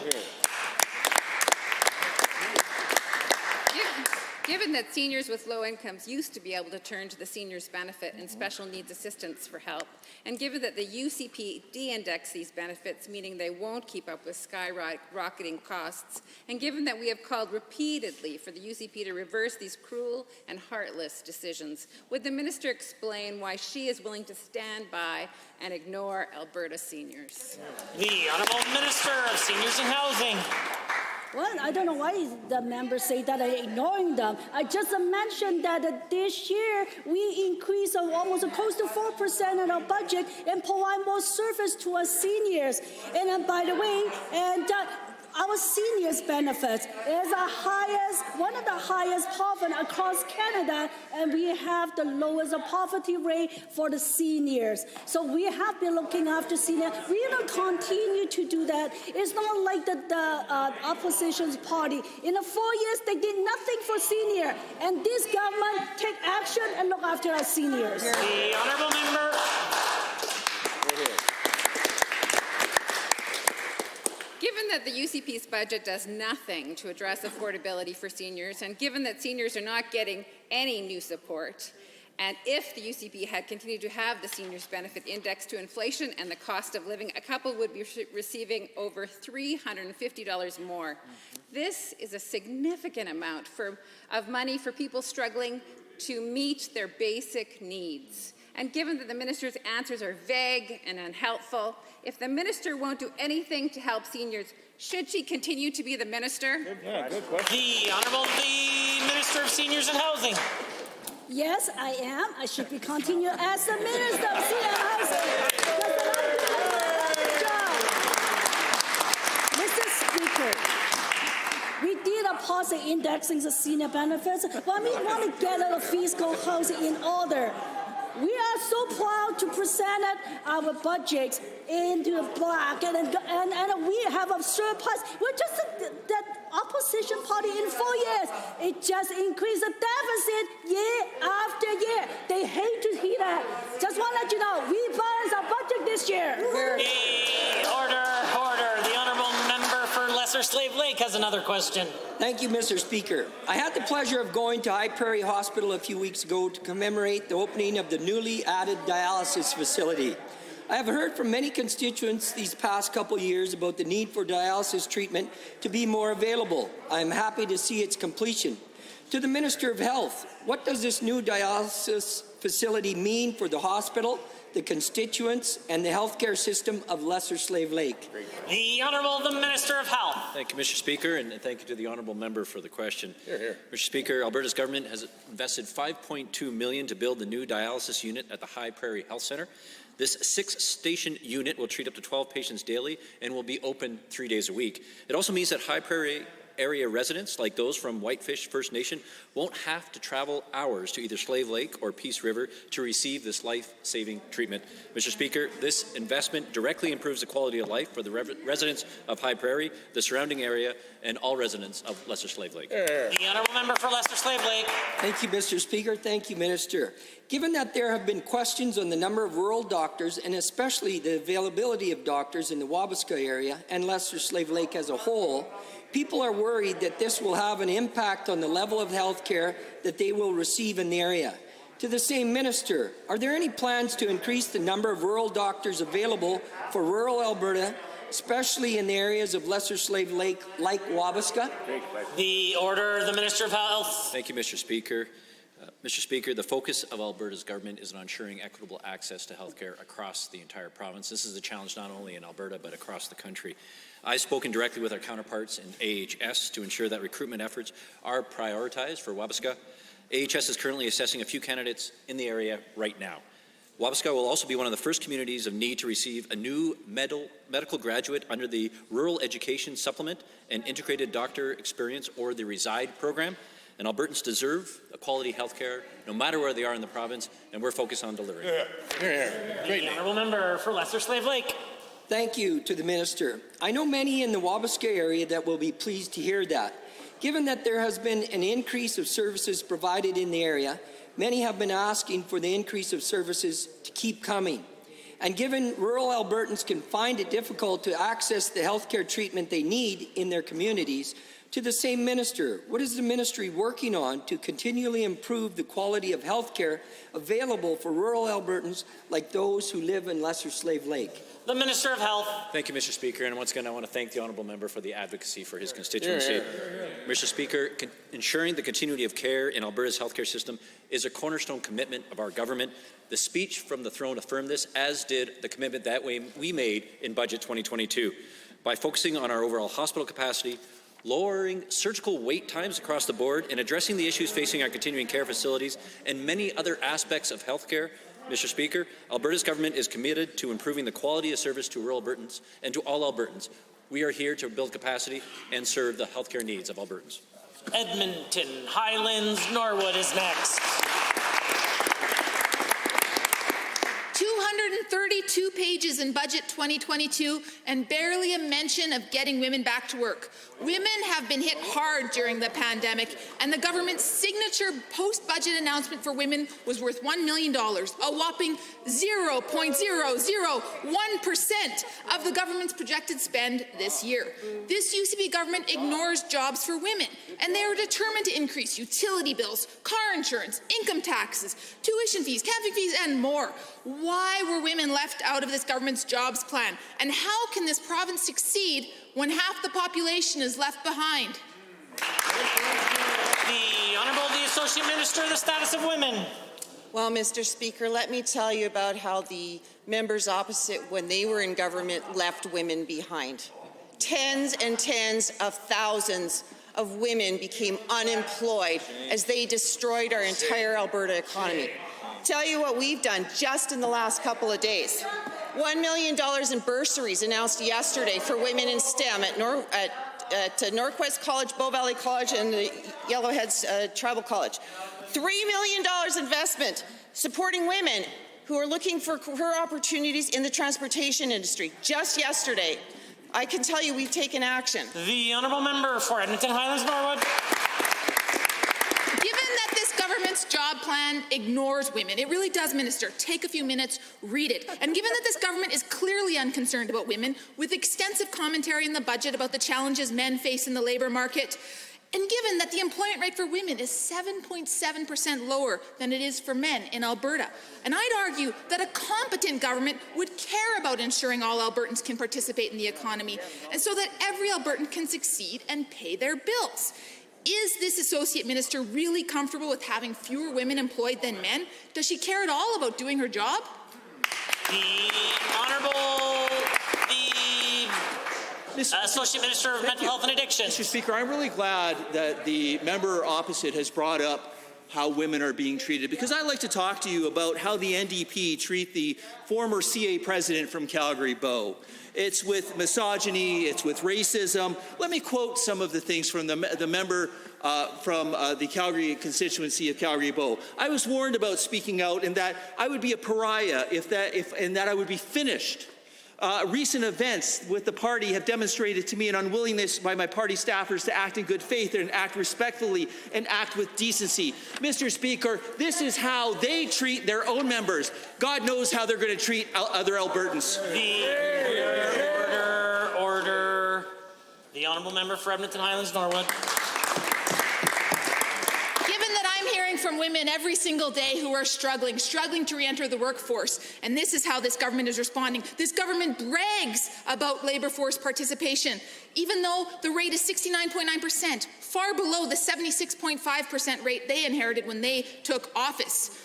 C: Given that seniors with low incomes used to be able to turn to the seniors benefit and special needs assistance for help, and given that the UCP de-indexed these benefits, meaning they won't keep up with skyrocketing costs, and given that we have called repeatedly for the UCP to reverse these cruel and heartless decisions, would the minister explain why she is willing to stand by and ignore Alberta seniors?
A: The Honourable Minister of Seniors and Housing.
D: Well, I don't know why the members say that I'm ignoring them. I just mentioned that this year we increased almost close to 4% in our budget and provide more service to our seniors. And by the way, our seniors benefits is one of the highest poverty across Canada, and we have the lowest poverty rate for the seniors. So we have been looking after seniors. We will continue to do that. It's not like the opposition party. In the 4 years, they did nothing for seniors, and this government take action and look after our seniors.
A: The Honourable Member.
C: Given that the UCP's budget does nothing to address affordability for seniors, and given that seniors are not getting any new support, and if the UCP had continued to have the seniors benefit indexed to inflation and the cost of living, a couple would be receiving over $350 more. This is a significant amount of money for people struggling to meet their basic needs. And given that the minister's answers are vague and unhelpful, if the minister won't do anything to help seniors, should she continue to be the minister?
A: Good question. The Honourable Minister of Seniors and Housing.
D: Yes, I am. I should be continued as the Minister of Seniors and Housing. Mr. Speaker, we did oppose the indexing of senior benefits, but we want to get our fiscal house in order. We are so proud to present our budget into the black, and we have a surplus. We're just the opposition party in 4 years. It just increased the deficit year after year. They hate to hear that. Just want to let you know, we balanced our budget this year.
A: Order. The Honourable Member for Lesser Slave Lake has another question.
U: Thank you, Mr. Speaker. I had the pleasure of going to High Prairie Hospital a few weeks ago to commemorate the opening of the newly added dialysis facility. I have heard from many constituents these past couple years about the need for dialysis treatment to be more available. I am happy to see its completion. To the Minister of Health, what does this new dialysis facility mean for the hospital, the constituents, and the healthcare system of Lesser Slave Lake?
A: The Honourable the Minister of Health.
T: Thank you, Mr. Speaker, and thank you to the Honourable Member for the question.
I: Hear, hear.
T: Mr. Speaker, Alberta's government has invested $5.2 million to build the new dialysis unit at the High Prairie Health Centre. This 6-station unit will treat up to 12 patients daily and will be open 3 days a week. It also means that High Prairie area residents, like those from Whitefish First Nation, won't have to travel hours to either Slave Lake or Peace River to receive this life-saving treatment. Mr. Speaker, this investment directly improves the quality of life for the residents of High Prairie, the surrounding area, and all residents of Lesser Slave Lake.
A: The Honourable Member for Lesser Slave Lake.
U: Thank you, Mr. Speaker. Thank you, Minister. Given that there have been questions on the number of rural doctors and especially the availability of doctors in the Wabasca area and Lesser Slave Lake as a whole, people are worried that this will have an impact on the level of health care that they will receive in the area. To the same minister, are there any plans to increase the number of rural doctors available for rural Alberta, especially in the areas of Lesser Slave Lake like Wabasca?
A: The order, the Minister of Health.
T: Thank you, Mr. Speaker. Mr. Speaker, the focus of Alberta's government is on ensuring equitable access to health care across the entire province. This is a challenge not only in Alberta but across the country. I've spoken directly with our counterparts in AHS to ensure that recruitment efforts are prioritized for Wabasca. AHS is currently assessing a few candidates in the area right now. Wabasca will also be one of the first communities of need to receive a new medical graduate under the Rural Education Supplement and Integrated Doctor Experience, or the RESIDE program. And Albertans deserve a quality health care no matter where they are in the province, and we're focused on delivering.
A: The honourable member for Lesser Slave Lake.
U: Thank you to the minister. I know many in the Wabasca area that will be pleased to hear that. Given that there has been an increase of services provided in the area, many have been asking for the increase of services to keep coming. And given rural Albertans can find it difficult to access the health care treatment they need in their communities, to the same minister, what is the ministry working on to continually improve the quality of health care available for rural Albertans like those who live in Lesser Slave Lake?
A: The Minister of Health.
T: Thank you, Mr. Speaker. And once again, I want to thank the honourable member for the advocacy for his constituency. Mr. Speaker, ensuring the continuity of care in Alberta's healthcare system is a cornerstone commitment of our government. The speech from the throne affirmed this, as did the commitment that we made in Budget 2022. By focusing on our overall hospital capacity, lowering surgical wait times across the board, and addressing the issues facing our continuing care facilities and many other aspects of healthcare, Mr. Speaker, Alberta's government is committed to improving the quality of service to rural Albertans and to all Albertans. We are here to build capacity and serve the healthcare needs of Albertans.
A: Edmonton, Highlands, Norwood is next.
E: 232 pages in Budget 2022 and barely a mention of getting women back to work. Women have been hit hard during the pandemic, and the government's signature post-budget announcement for women was worth $1 million, a whopping 0.001% of the government's projected spend this year. This UCP government ignores jobs for women, and they are determined to increase utility bills, car insurance, income taxes, tuition fees, camping fees, and more. Why were women left out of this government's jobs plan? And how can this province succeed when half the population is left behind?
A: The Honourable the Associate Minister of the Status of Women.
H: Well, Mr. Speaker, let me tell you about how the members opposite, when they were in government, left women behind. Tens and tens of thousands of women became unemployed as they destroyed our entire Alberta economy. Tell you what we've done just in the last couple of days. $1 million in bursaries announced yesterday for women in STEM at Northwest College, Bow Valley College, and the Yellowheads Tribal College. $3 million investment supporting women who are looking for career opportunities in the transportation industry. Just yesterday, I can tell you we've taken action.
A: The Honourable Member for Edmonton Highlands Norwood.
E: Government's job plan ignores women. It really does, Minister. Take a few minutes, read it. And given that this government is clearly unconcerned about women, with extensive commentary in the budget about the challenges men face in the labour market, and given that the employment rate for women is 7.7% lower than it is for men in Alberta, and I'd argue that a competent government would care about ensuring all Albertans can participate in the economy, and so that every Albertan can succeed and pay their bills. Is this Associate Minister really comfortable with having fewer women employed than men? Does she care at all about doing her job?
A: The Honourable Associate Minister of Mental Health and Addiction.
W: Mr. Speaker, I'm really glad that the member opposite has brought up how women are being treated, because I'd like to talk to you about how the NDP treat the former CA president from Calgary Bow. It's with misogyny, it's with racism. Let me quote some of the things from the member from the Calgary constituency of Calgary Bow. I was warned about speaking out and that I would be a pariah and that I would be finished recent events with the party have demonstrated to me an unwillingness by my party staffers to act in good faith and act respectfully and act with decency. Mr. Speaker, this is how they treat their own members. God knows how they're going to treat other Albertans.
A: Order. The honourable member for Edmonton Highlands Norwood.
E: From women every single day who are struggling to re-enter the workforce. And this is how this government is responding. This government brags about labour force participation, even though the rate is 69.9%, far below the 76.5% rate they inherited when they took office.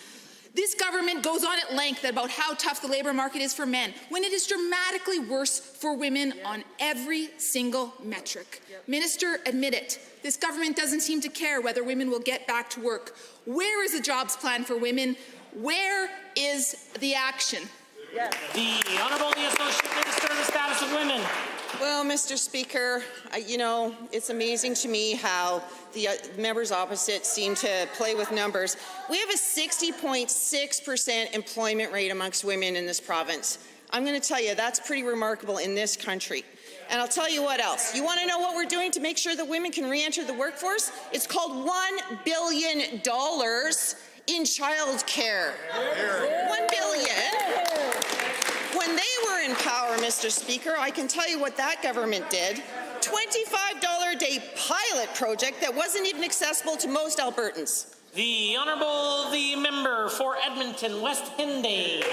E: This government goes on at length about how tough the labour market is for men, when it is dramatically worse for women on every single metric. Minister, admit it. This government doesn't seem to care whether women will get back to work. Where is the jobs plan for women? Where is the action?
A: The Honourable the Associate Minister of the Status of Women.
H: Well, Mr. Speaker, you know, it's amazing to me how the members opposite seem to play with numbers. We have a 60.6% employment rate amongst women in this province. I'm going to tell you, that's pretty remarkable in this country. And I'll tell you what else. You want to know what we're doing to make sure that women can re-enter the workforce? It's called $1 billion in child care. $1 billion. When they were in power, Mr. Speaker, I can tell you what that government did. $25 a day pilot project that wasn't even accessible to most Albertans.
A: The Honourable the member for Edmonton West Henday.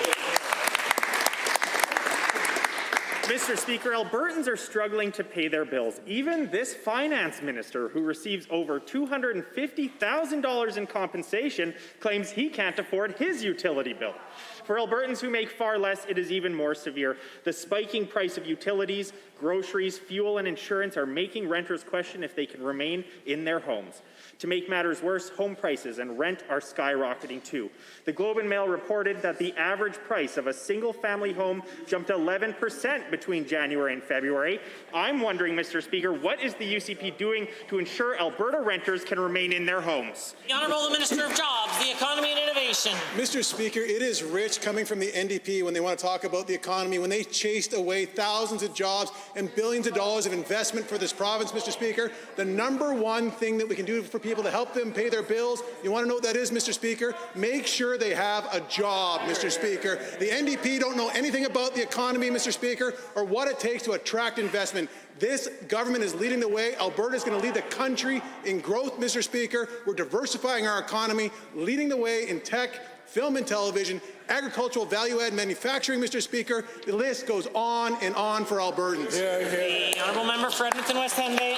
J: Mr. Speaker, Albertans are struggling to pay their bills. Even this finance minister, who receives over $250,000 in compensation, claims he can't afford his utility bill. For Albertans who make far less, it is even more severe. The spiking price of utilities, groceries, fuel, and insurance are making renters question if they can remain in their homes. To make matters worse, home prices and rent are skyrocketing too. The Globe and Mail reported that the average price of a single-family home jumped 11% between January and February. I'm wondering, Mr. Speaker, what is the UCP doing to ensure Alberta renters can remain in their homes?
A: The Honourable Minister of Jobs, the Economy and Innovation.
K: Mr. Speaker, it is rich coming from the NDP when they want to talk about the economy, when they chased away thousands of jobs and billions of dollars of investment for this province, Mr. Speaker. The number one thing that we can do for people to help them pay their bills, you want to know what that is, Mr. Speaker? Make sure they have a job, Mr. Speaker. The NDP don't know anything about the economy, Mr. Speaker, or what it takes to attract investment. This government is leading the way. Alberta is going to lead the country in growth, Mr. Speaker. We're diversifying our economy, leading the way in tech, film and television, agricultural value-add manufacturing, Mr. Speaker. The list goes on and on for Albertans.
A: The Honourable Member for Edmonton West Henday.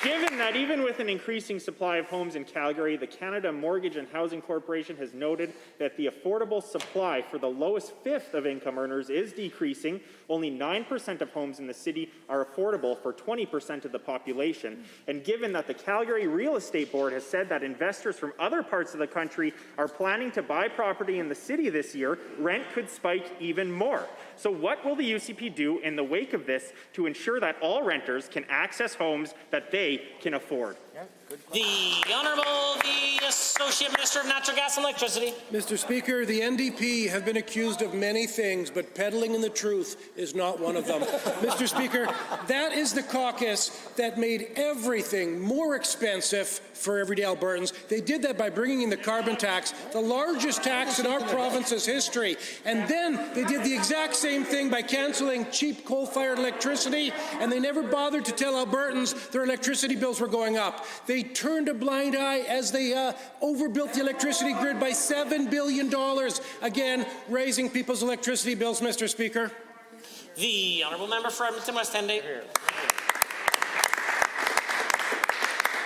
J: Given that even with an increasing supply of homes in Calgary, the Canada Mortgage and Housing Corporation has noted that the affordable supply for the lowest fifth of income earners is decreasing. Only 9% of homes in the city are affordable for 20% of the population. And given that the Calgary Real Estate Board has said that investors from other parts of the country are planning to buy property in the city this year, rent could spike even more. So what will the UCP do in the wake of this to ensure that all renters can access homes that they can afford?
A: The Honourable the Associate Minister of Natural Gas and Electricity.
Q: Mr. Speaker, the NDP have been accused of many things, but peddling in the truth is not one of them. Mr. Speaker, that is the caucus that made everything more expensive for everyday Albertans. They did that by bringing in the carbon tax, the largest tax in our province's history. And then they did the exact same thing by cancelling cheap coal-fired electricity, and they never bothered to tell Albertans their electricity bills were going up. They turned a blind eye as they overbuilt the electricity grid by $7 billion, again, raising people's electricity bills, Mr. Speaker.
A: The Honourable Member for Edmonton West Henday.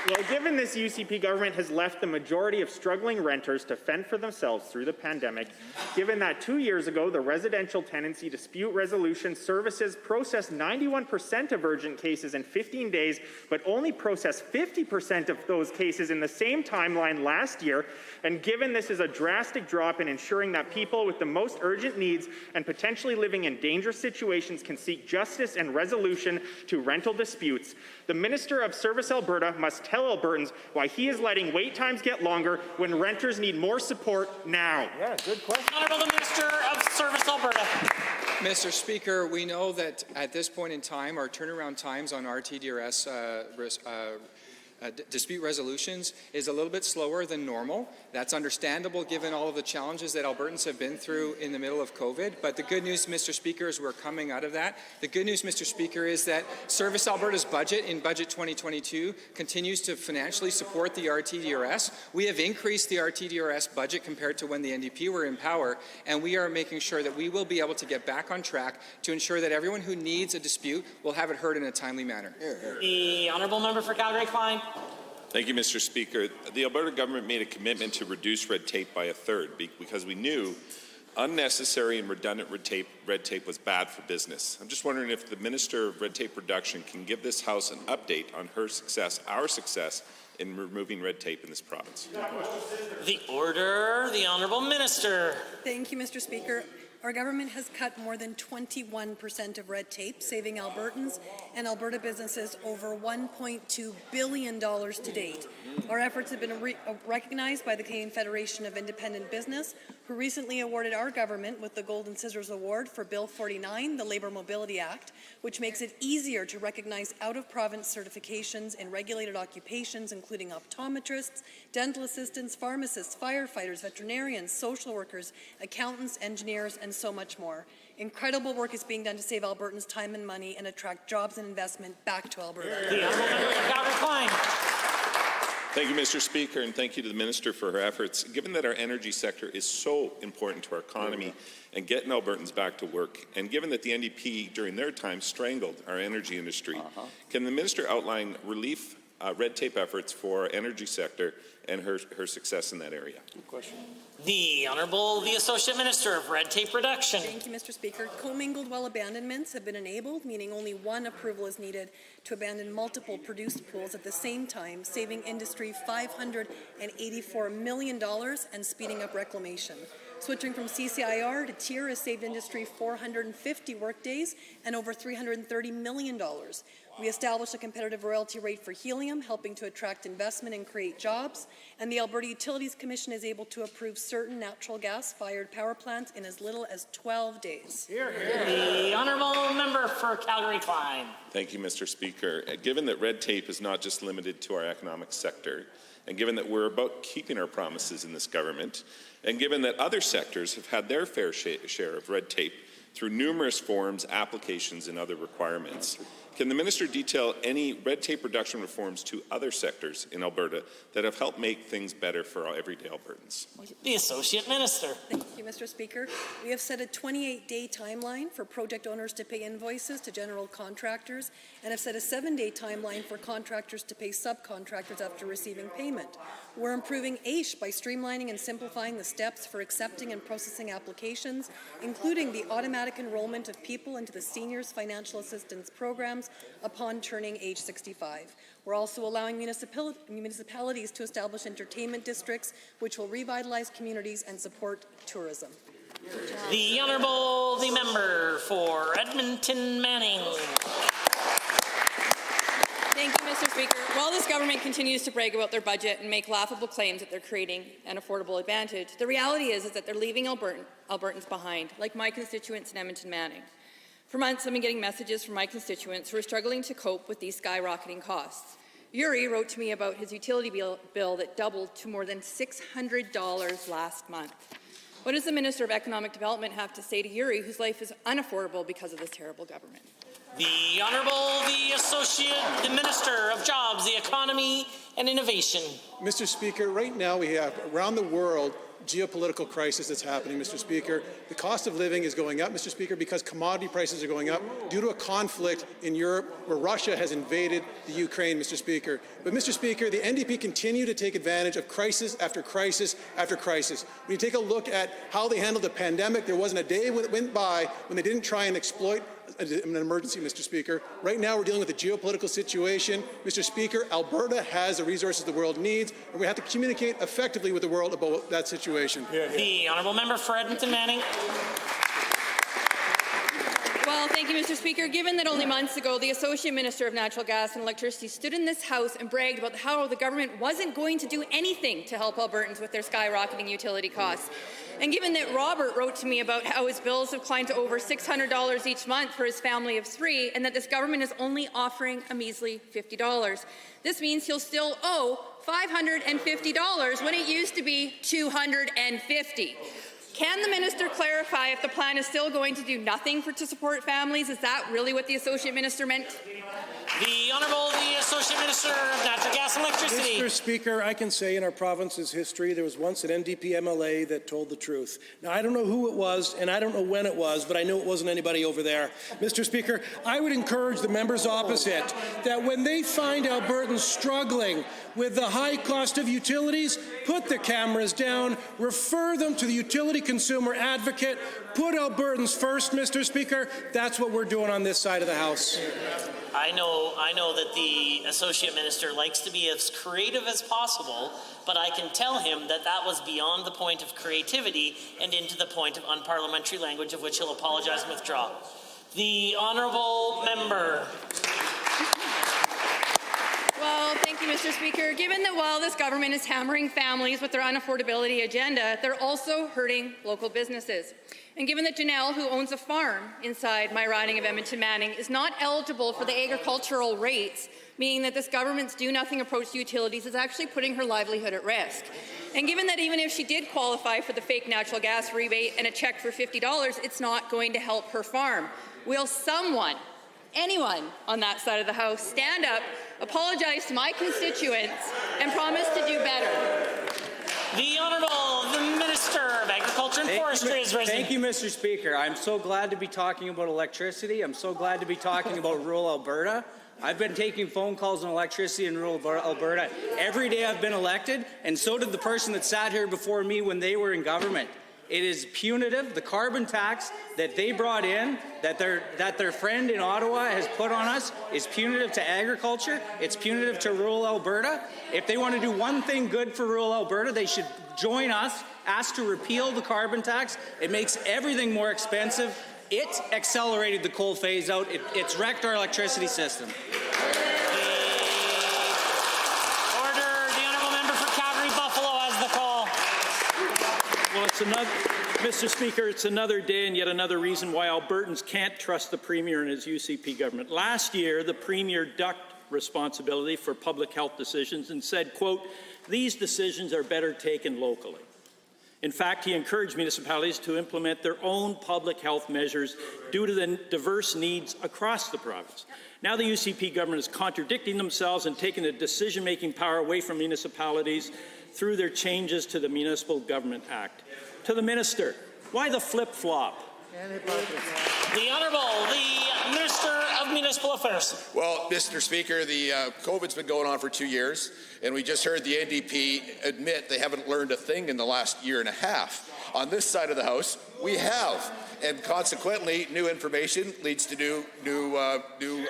J: Well, given this UCP government has left the majority of struggling renters to fend for themselves through the pandemic, given that 2 years ago the Residential Tenancy Dispute Resolution Services processed 91% of urgent cases in 15 days, but only processed 50% of those cases in the same timeline last year, and given this is a drastic drop in ensuring that people with the most urgent needs and potentially living in dangerous situations can seek justice and resolution to rental disputes, the Minister of Service Alberta must tell Albertans why he is letting wait times get longer when renters need more support now.
A: Yeah, good question. Honourable the Minister of Service Alberta.
V: Mr. Speaker, we know that at this point in time, our turnaround times on RTDRS dispute resolutions is a little bit slower than normal. That's understandable given all of the challenges that Albertans have been through in the middle of COVID. But the good news, Mr. Speaker, is we're coming out of that. The good news, Mr. Speaker, is that Service Alberta's budget in Budget 2022 continues to financially support the RTDRS. We have increased the RTDRS budget compared to when the NDP were in power, and we are making sure that we will be able to get back on track to ensure that everyone who needs a dispute will have it heard in a timely manner.
A: The honourable member for Calgary Fine.
L: Thank you, Mr. Speaker. The Alberta government made a commitment to reduce red tape by a third because we knew unnecessary and redundant red tape was bad for business. I'm just wondering if the Minister of Red Tape Reduction can give this House an update on her success, our success, in removing red tape in this province.
A: The order, the Honourable Minister.
M: Thank you, Mr. Speaker. Our government has cut more than 21% of red tape, saving Albertans and Alberta businesses over $1.2 billion to date. Our efforts have been recognized by the Canadian Federation of Independent Business, who recently awarded our government with the Golden Scissors Award for Bill 49, the Labour Mobility Act, which makes it easier to recognize out-of-province certifications in regulated occupations, including optometrists, dental assistants, pharmacists, firefighters, veterinarians, social workers, accountants, engineers, and so much more. Incredible work is being done to save Albertans time and money and attract jobs and investment back to Alberta.
A: The honourable member for Calgary Fine.
L: Thank you, Mr. Speaker, and thank you to the Minister for her efforts. Given that our energy sector is so important to our economy and getting Albertans back to work, and given that the NDP during their time strangled our energy industry, can the Minister outline relief red tape efforts for our energy sector and her success in that area?
A: Good question. The Honourable, the Associate Minister of Red Tape Reduction.
M: Thank you, Mr. Speaker. Commingled well abandonments have been enabled, meaning only one approval is needed to abandon multiple produced pools at the same time, saving industry $584 million and speeding up reclamation. Switching from CCIR to TIER has saved industry 450 workdays and over $330 million. We established a competitive royalty rate for helium, helping to attract investment and create jobs. And the Alberta Utilities Commission is able to approve certain natural gas-fired power plants in as little as 12 days.
A: The Honourable Member for Calgary Fine.
L: Thank you, Mr. Speaker. Given that red tape is not just limited to our economic sector, and given that we're about keeping our promises in this government, and given that other sectors have had their fair share of red tape through numerous forms, applications, and other requirements, can the Minister detail any red tape reduction reforms to other sectors in Alberta that have helped make things better for our everyday Albertans?
A: The Associate Minister.
M: Thank you, Mr. Speaker. We have set a 28-day timeline for project owners to pay invoices to general contractors and have set a 7-day timeline for contractors to pay subcontractors after receiving payment. We're improving AISH by streamlining and simplifying the steps for accepting and processing applications, including the automatic enrollment of people into the Seniors Financial Assistance Programs upon turning age 65. We're also allowing municipalities to establish entertainment districts, which will revitalize communities and support tourism.
A: The Honourable, the Member for Edmonton Manning.
F: Thank you, Mr. Speaker. While this government continues to brag about their budget and make laughable claims that they're creating an affordable advantage, the reality is that they're leaving Albertans behind, like my constituents in Edmonton Manning. For months, I've been getting messages from my constituents who are struggling to cope with these skyrocketing costs. Yuri wrote to me about his utility bill that doubled to more than $600 last month. What does the Minister of Economic Development have to say to Yuri, whose life is unaffordable because of this terrible government?
A: The Honourable, the Minister of Jobs, the Economy and Innovation.
K: Mr. Speaker, right now we have around the world geopolitical crisis that's happening, Mr. Speaker. The cost of living is going up, Mr. Speaker, because commodity prices are going up due to a conflict in Europe where Russia has invaded the Ukraine, Mr. Speaker. But, Mr. Speaker, the NDP continue to take advantage of crisis after crisis after crisis. When you take a look at how they handled the pandemic, there wasn't a day that went by when they didn't try and exploit an emergency, Mr. Speaker. Right now we're dealing with a geopolitical situation. Mr. Speaker, Alberta has the resources the world needs, and we have to communicate effectively with the world about that situation.
A: The Honourable Member for Edmonton Manning.
F: Well, thank you, Mr. Speaker. Given that only months ago the Associate Minister of Natural Gas and Electricity stood in this House and bragged about how the government wasn't going to do anything to help Albertans with their skyrocketing utility costs, And given that Robert wrote to me about how his bills have climbed to over $600 each month for his family of 3, and that this government is only offering a measly $50, this means he'll still owe $550 when it used to be $250. Can the minister clarify if the plan is still going to do nothing to support families? Is that really what the Associate Minister meant?
A: The Honourable the Associate Minister of Natural Gas and Electricity.
Q: Mr. Speaker, I can say in our province's history there was once an NDP MLA that told the truth. Now, I don't know who it was, and I don't know when it was, but I know it wasn't anybody over there. Mr. Speaker, I would encourage the members opposite that when they find Albertans struggling with the high cost of utilities, put the cameras down, refer them to the utility consumer advocate, put Albertans first, Mr. Speaker. That's what we're doing on this side of the House.
A: I know that the Associate Minister likes to be as creative as possible, but I can tell him that that was beyond the point of creativity and into the point of unparliamentary language, of which he'll apologize and withdraw. The Honourable Member.
F: Well, thank you, Mr. Speaker. Given that while this government is hammering families with their unaffordability agenda, they're also hurting local businesses. And given that Janelle, who owns a farm inside my riding of Edmonton Manning, is not eligible for the agricultural rates, meaning that this government's do-nothing approach to utilities is actually putting her livelihood at risk. And given that even if she did qualify for the fake natural gas rebate and a check for $50, it's not going to help her farm. Will someone, anyone on that side of the House, stand up, apologize to my constituents, and promise to do better?
A: The Honourable the Minister of Agriculture and Forestry is risen.
O: Thank you, Mr. Speaker. I'm so glad to be talking about electricity. I'm so glad to be talking about rural Alberta. I've been taking phone calls on electricity in rural Alberta every day I've been elected, and so did the person that sat here before me when they were in government. It is punitive. The carbon tax that they brought in, that their friend in Ottawa has put on us, is punitive to agriculture. It's punitive to rural Alberta. If they want to do one thing good for rural Alberta, they should join us, ask to repeal the carbon tax. It makes everything more expensive. It accelerated the coal phase out. It's wrecked our electricity system.
P: Well, Mr. Speaker, it's another day and yet another reason why Albertans can't trust the Premier and his UCP government. Last year, the Premier ducked responsibility for public health decisions and said, quote, "These decisions are better taken locally." In fact, he encouraged municipalities to implement their own public health measures due to the diverse needs across the province. Now the UCP government is contradicting themselves and taking the decision-making power away from municipalities through their changes to the Municipal Government Act. To the Minister, why the flip-flop?
A: The Honourable the Minister of Municipal Affairs.
R: Well, Mr. Speaker, the COVID's been going on for 2 years, and we just heard the NDP admit they haven't learned a thing in the last year and a half. On this side of the House, we have, and consequently, new information leads to new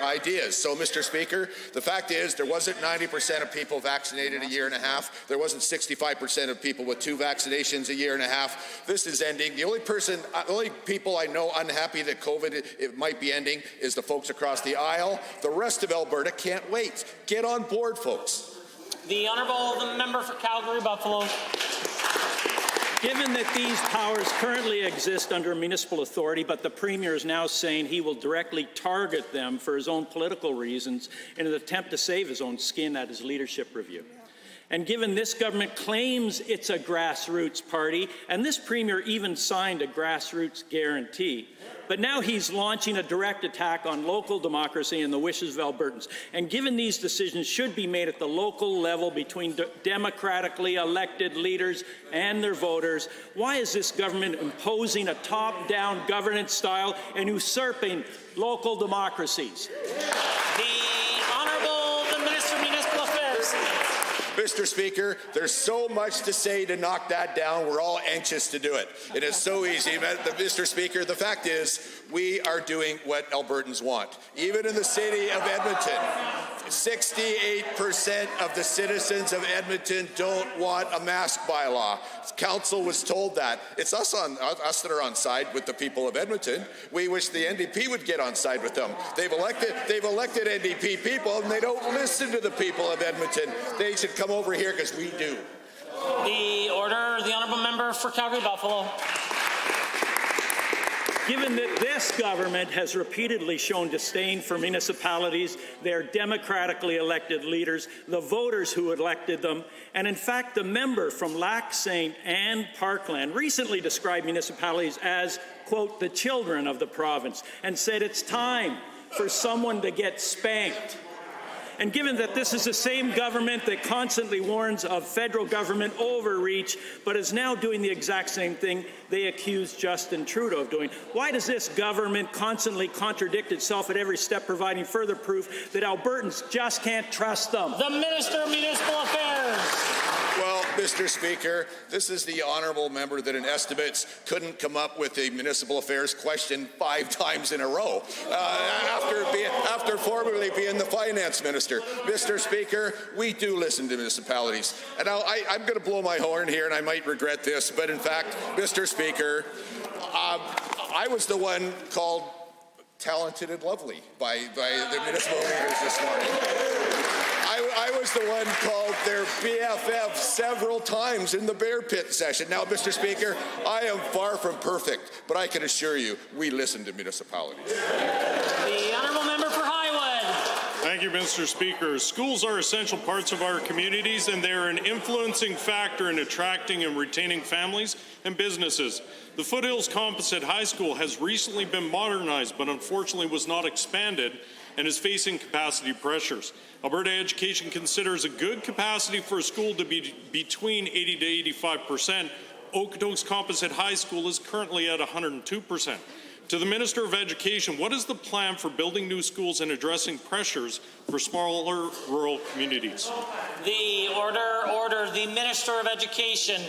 R: ideas. So, Mr. Speaker, the fact is there wasn't 90% of people vaccinated a year and a half. There wasn't 65% of people with 2 vaccinations a year and a half. This is ending. The only people I know unhappy that COVID might be ending is the folks across the aisle. The rest of Alberta can't wait. Get on board, folks.
A: The Honourable the Member for Calgary-Buffalo.
P: Given that these powers currently exist under municipal authority, but the Premier is now saying he will directly target them for his own political reasons in an attempt to save his own skin at his leadership review. And given this government claims it's a grassroots party, and this Premier even signed a grassroots guarantee, but now he's launching a direct attack on local democracy and the wishes of Albertans. And given these decisions should be made at the local level between democratically elected leaders and their voters, why is this government imposing a top-down governance style and usurping local democracies?
A: The Honourable the Minister of Municipal Affairs.
R: Mr. Speaker, there's so much to say to knock that down. We're all anxious to do it. It is so easy. Mr. Speaker, the fact is we are doing what Albertans want. Even in the city of Edmonton, 68% of the citizens of Edmonton don't want a mask bylaw. Council was told that. It's us that are on side with the people of Edmonton. We wish the NDP would get on side with them. They've elected NDP people, and they don't listen to the people of Edmonton. They should come over here because we do.
A: The order, the Honourable honourable member for Calgary Buffalo.
P: Given that this government has repeatedly shown disdain for municipalities, their democratically elected leaders, the voters who elected them, and in fact the member from Lac St. Anne Parkland recently described municipalities as, quote, the children of the province, and said it's time for someone to get spanked. And given that this is the same government that constantly warns of federal government overreach, but is now doing the exact same thing they accused Justin Trudeau of doing, why does this government constantly contradict itself at every step, providing further proof that Albertans just can't trust them?
A: The Minister of Municipal Affairs.
R: Well, Mr. Speaker, this is the honourable member that in estimates couldn't come up with a municipal affairs question 5 times in a row after formerly being the finance minister. Mr. Speaker, we do listen to municipalities. And now I'm going to blow my horn here, and I might regret this, but in fact, Mr. Speaker, I was the one called talented and lovely by the municipal leaders this morning. I was the one called their BFF several times in the bear pit session. Now, Mr. Speaker, I am far from perfect, but I can assure you we listen to municipalities.
A: The honourable member for Highwood.
B: Thank you, Mr. Speaker. Schools are essential parts of our communities, and they are an influencing factor in attracting and retaining families and businesses. The Foothills Composite High School has recently been modernized, but unfortunately was not expanded and is facing capacity pressures. Alberta Education considers a good capacity for a school to be between 80 to 85%. Okotoks Composite High School is currently at 102%. To the Minister of Education, what is the plan for building new schools and addressing pressures for smaller rural communities?
A: The order. The Minister of Education.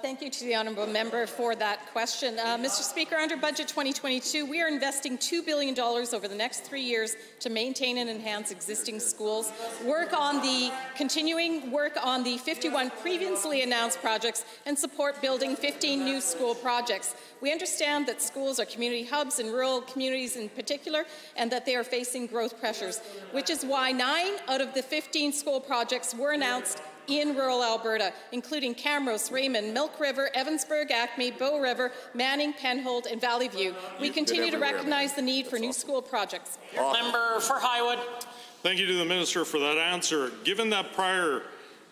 N: Thank you to the honourable member for that question. Mr. Speaker, under Budget 2022, we are investing $2 billion over the next 3 years to maintain and enhance existing schools, continuing work on the 51 previously announced projects, and support building 15 new school projects. We understand that schools are community hubs in rural communities in particular, and that they are facing growth pressures, which is why 9 out of the 15 school projects were announced in rural Alberta, including Camrose, Raymond, Milk River, Evansburg, Acme, Bow River, Manning, Penhold, and Valley View. We continue to recognize the need for new school projects.
A: Member for Highwood.
B: Thank you to the Minister for that answer. Given that prior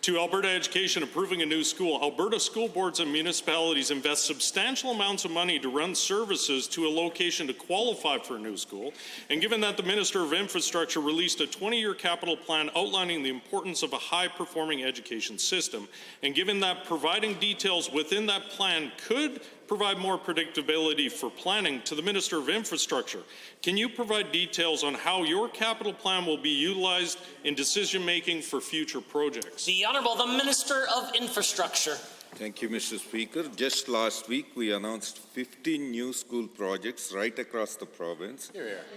B: to Alberta Education approving a new school, Alberta school boards and municipalities invest substantial amounts of money to run services to a location to qualify for a new school. And given that the Minister of Infrastructure released a 20-year capital plan outlining the importance of a high-performing education system, and given that providing details within that plan could provide more predictability for planning, to the Minister of Infrastructure, can you provide details on how your capital plan will be utilized in decision-making for future projects?
A: The Honourable, the Minister of Infrastructure.
S: Thank you, Mr. Speaker. Just last week, we announced 15 new school projects right across the province.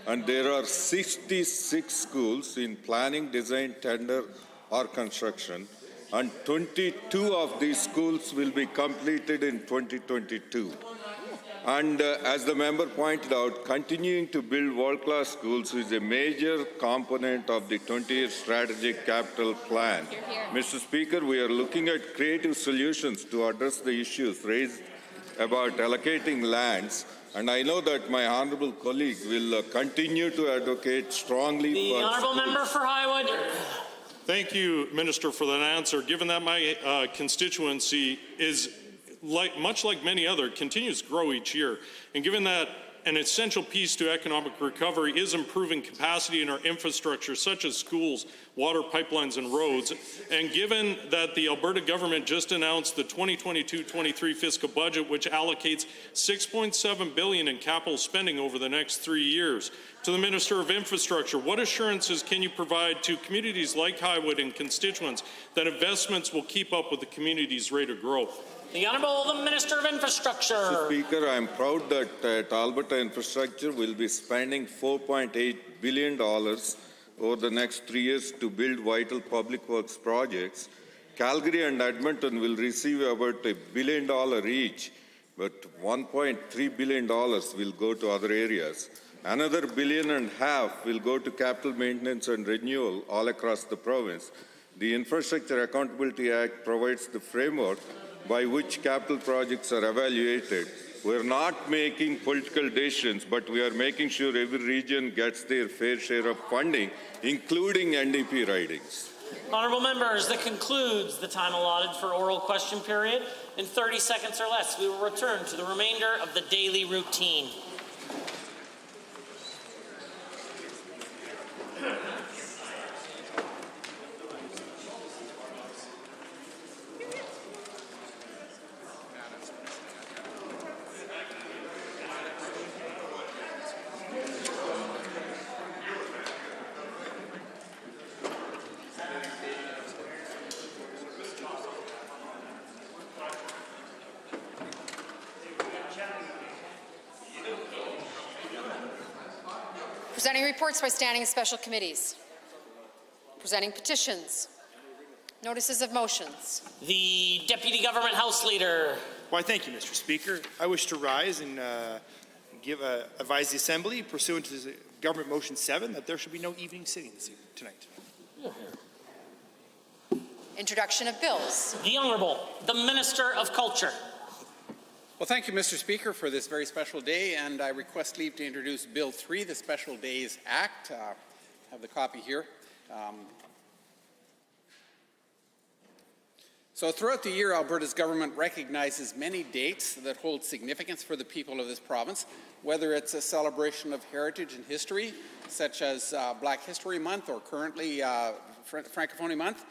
S: And there are 66 schools in planning, design, tender, or construction. And 22 of these schools will be completed in 2022. And as the member pointed out, continuing to build world-class schools is a major component of the 20-year strategic capital plan. Mr. Speaker, we are looking at creative solutions to address the issues raised about allocating lands. And I know that my honourable colleague will continue to advocate strongly for...
A: The honourable member for Highwood.
B: Thank you, Minister, for that answer. Given that my constituency is, much like many other, continues to grow each year, and given that an essential piece to economic recovery is improving capacity in our infrastructure, such as schools, water pipelines, and roads, and given that the Alberta government just announced the 2022-23 fiscal budget, which allocates $6.7 billion in capital spending over the next 3 years, to the Minister of Infrastructure, what assurances can you provide to communities like Highwood and constituents that investments will keep up with the community's rate of growth?
A: The Honourable, the Minister of Infrastructure.
S: Mr. Speaker, I am proud that Alberta Infrastructure will be spending $4.8 billion over the next 3 years to build vital public works projects. Calgary and Edmonton will receive about $1 billion each, but $1.3 billion will go to other areas. Another $1.5 billion will go to capital maintenance and renewal all across the province. The Infrastructure Accountability Act provides the framework, by which capital projects are evaluated. We're not making political decisions, but we are making sure every region gets their fair share of funding, including NDP ridings.
A: Honourable members, that concludes the time allotted for oral question period. In 30 seconds or less, we will return to the remainder of the daily routine.
C: Presenting reports by standing and special committees. Presenting petitions. Notices of motions.
A: The Deputy Government House Leader.
D: Why, thank you, Mr. Speaker. I wish to rise and advise the Assembly, pursuant to the Government Motion 7, that there should be no evening sitting tonight.
C: Introduction of bills.
A: The Honourable, the Minister of Culture.
G: Well, thank you, Mr. Speaker, for this very special day, and I request leave to introduce Bill 3, the Special Days Act. I have the copy here. So throughout the year, Alberta's government recognizes many dates that hold significance for the people of this province, whether it's a celebration of heritage and history, such as Black History Month or currently Francophonie Month,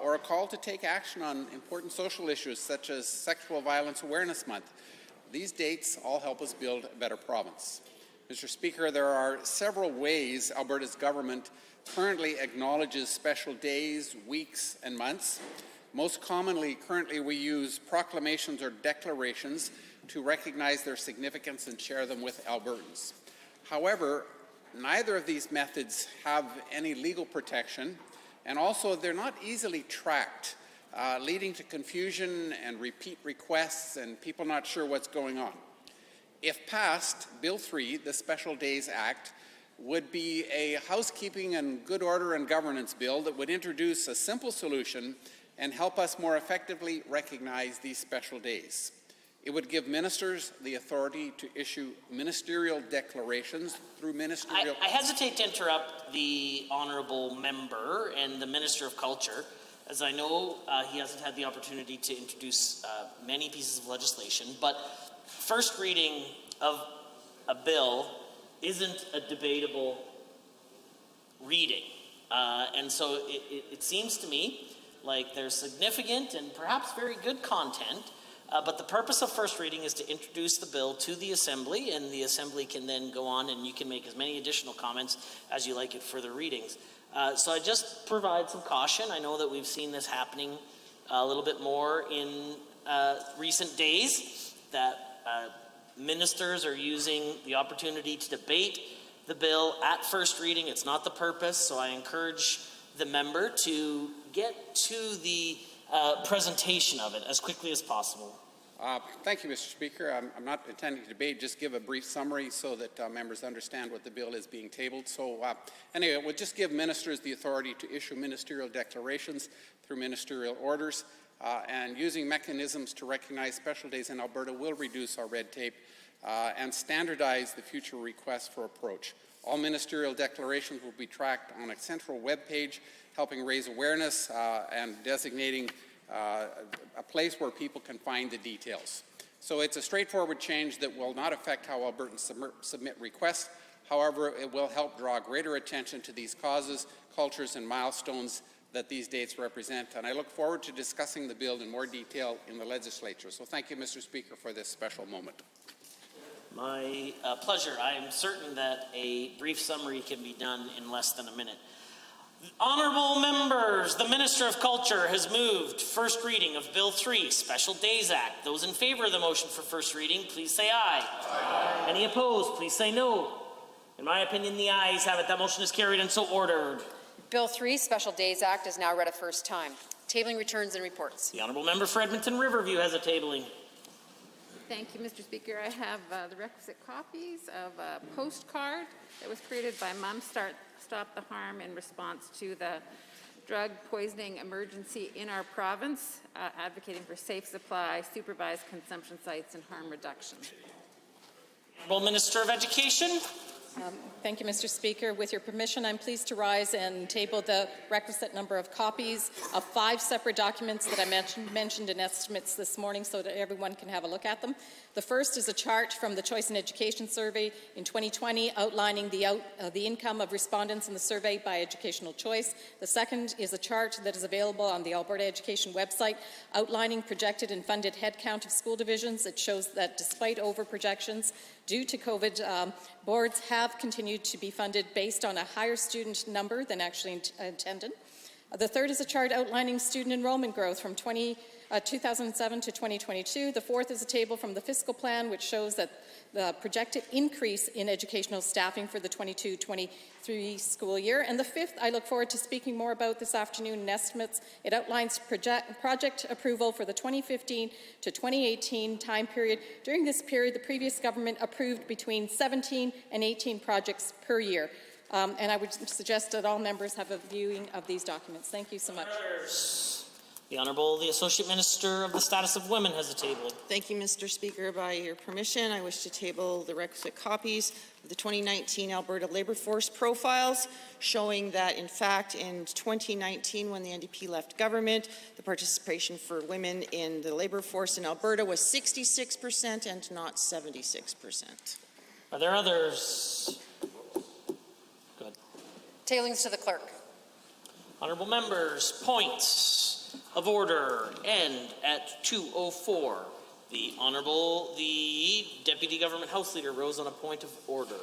G: or a call to take action on important social issues such as Sexual Violence Awareness Month. These dates all help us build a better province. Mr. Speaker, there are several ways Alberta's government currently acknowledges special days, weeks, and months. Most commonly, currently, we use proclamations or declarations to recognize their significance and share them with Albertans. However, neither of these methods have any legal protection, and also they're not easily tracked, leading to confusion and repeat requests and people not sure what's going on. If passed, Bill 3, the Special Days Act, would be a housekeeping and good order and governance bill that would introduce a simple solution and help us more effectively recognize these special days. It would give ministers the authority to issue ministerial declarations through ministerial...
A: I hesitate to interrupt the honourable member and the Minister of Culture, as I know he hasn't had the opportunity to introduce many pieces of legislation, but first reading of a bill isn't a debatable reading. And so it seems to me like there's significant and perhaps very good content, but the purpose of first reading is to introduce the bill to the Assembly, and the Assembly can then go on and you can make as many additional comments as you like at further readings. So I just provide some caution. I know that we've seen this happening a little bit more in recent days, that ministers are using the opportunity to debate the bill at first reading. It's not the purpose, so I encourage the member to get to the presentation of it as quickly as possible.
G: Thank you, Mr. Speaker. I'm not intending to debate, just give a brief summary so that members understand what the bill is being tabled. So anyway, we'll just give ministers the authority to issue ministerial declarations through ministerial orders, and using mechanisms to recognize special days in Alberta will reduce our red tape and standardize the future requests for approach. All ministerial declarations will be tracked on a central web page, helping raise awareness and designating a place where people can find the details. So it's a straightforward change that will not affect how Albertans submit requests. However, it will help draw greater attention to these causes, cultures, and milestones that these dates represent. And I look forward to discussing the bill in more detail in the legislature. So thank you, Mr. Speaker, for this special moment.
A: My pleasure. I am certain that a brief summary can be done in less than a minute. Honourable members, the Minister of Culture has moved first reading of Bill 3, Special Days Act. Those in favour of the motion for first reading, please say aye. Aye. Any opposed, please say no. In my opinion, the ayes have it. That motion is carried and so ordered.
C: Bill 3, Special Days Act, is now read a first time. Tabling returns and reports.
A: The Honourable Member for Edmonton Riverview has a tabling.
X: Thank you, Mr. Speaker. I have the requisite copies of a postcard that was created by Mom Stop the Harm in response to the drug poisoning emergency in our province, advocating for safe supply, supervised consumption sites, and harm reduction.
A: Honourable Minister of Education.
N: Thank you, Mr. Speaker. With your permission, I'm pleased to rise and table the requisite number of copies of 5 separate documents that I mentioned in estimates this morning so that everyone can have a look at them. The first is a chart from the Choice in Education Survey in 2020 outlining the income of respondents in the survey by educational choice. The second is a chart that is available on the Alberta Education website outlining projected and funded headcount of school divisions. It shows that despite over-projections due to COVID, boards have continued to be funded based on a higher student number than actually intended. The third is a chart outlining student enrollment growth from 2007 to 2022. The fourth is a table from the fiscal plan which shows that the projected increase in educational staffing for the 22-23 school year. And the fifth, I look forward to speaking more about this afternoon in estimates. It outlines project approval for the 2015 to 2018 time period. During this period, the previous government approved between 17 and 18 projects per year. And I would suggest that all members have a viewing of these documents. Thank you so much.
A: The Honourable, the Associate Minister of the Status of Women has a table.
H: Thank you, Mr. Speaker. By your permission, I wish to table the requisite copies of the 2019 Alberta Labour Force profiles, showing that, in fact, in 2019, when the NDP left government, the participation for women in the labour force in Alberta was 66% and not 76%.
A: Are there others? Good.
C: Tailings to the clerk.
A: Honourable members, points of order end at 2:04. The Honourable, the Deputy Government House Leader rose on a point of order.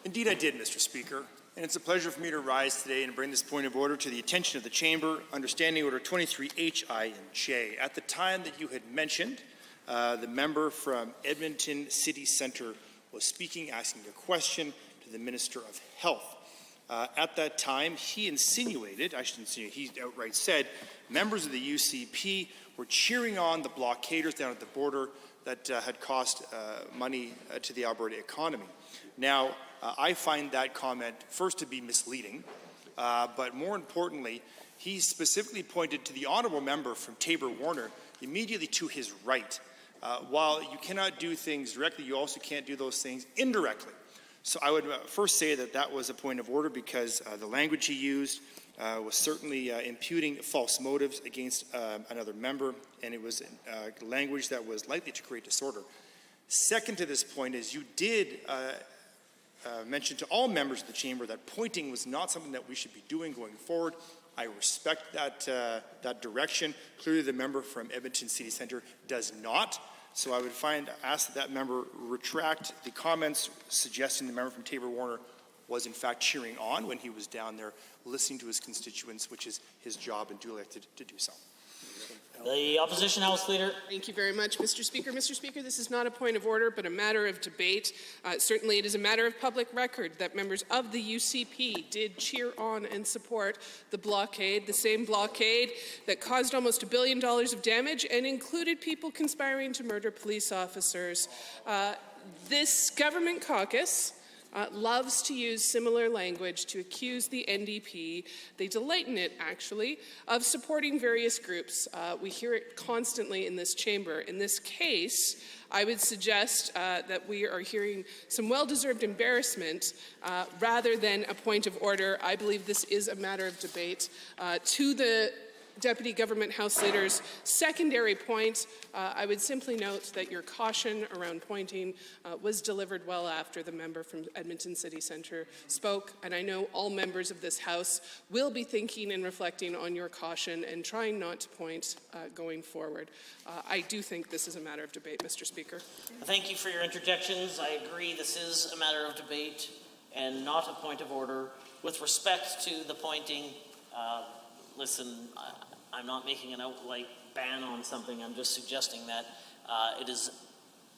D: Indeed I did, Mr. Speaker, and it's a pleasure for me to rise today and bring this point of order to the attention of the Chamber under Standing Order 23H, I, and J. At the time that you had mentioned, the member from Edmonton City Centre was speaking, asking a question to the Minister of Health. At that time, he insinuated, I shouldn't insinuate, he outright said, members of the UCP were cheering on the blockaders down at the border that had cost money to the Alberta economy. Now, I find that comment first to be misleading, but more importantly, he specifically pointed to the honourable member from Tabor-Warner immediately to his right. While you cannot do things directly, you also can't do those things indirectly. So I would first say that that was a point of order because the language he used was certainly imputing false motives against another member, and it was language that was likely to create disorder. Second to this point is you did mention to all members of the Chamber that pointing was not something that we should be doing going forward. I respect that direction. Clearly the member from Edmonton City Centre does not. So I would ask that member retract the comments suggesting the member from Tabor-Warner was in fact cheering on when he was down there listening to his constituents, which is his job and duly elected to do so.
A: The Opposition House Leader.
I: Thank you very much, Mr. Speaker. Mr. Speaker, this is not a point of order, but a matter of debate. Certainly it is a matter of public record that members of the UCP did cheer on and support the blockade, the same blockade that caused almost $1 billion of damage and included people conspiring to murder police officers. This government caucus loves to use similar language to accuse the NDP, they delight in it actually, of supporting various groups. We hear it constantly in this chamber. In this case, I would suggest that we are hearing some well-deserved embarrassment rather than a point of order. I believe this is a matter of debate. To the Deputy Government House Leader's secondary point, I would simply note that your caution around pointing was delivered well after the member from Edmonton City Centre spoke, and I know all members of this House will be thinking and reflecting on your caution and trying not to point going forward. I do think this is a matter of debate, Mr. Speaker.
A: Thank you for your interjections. I agree this is a matter of debate and not a point of order. With respect to the pointing, listen, I'm not making an outright ban on something. I'm just suggesting that it is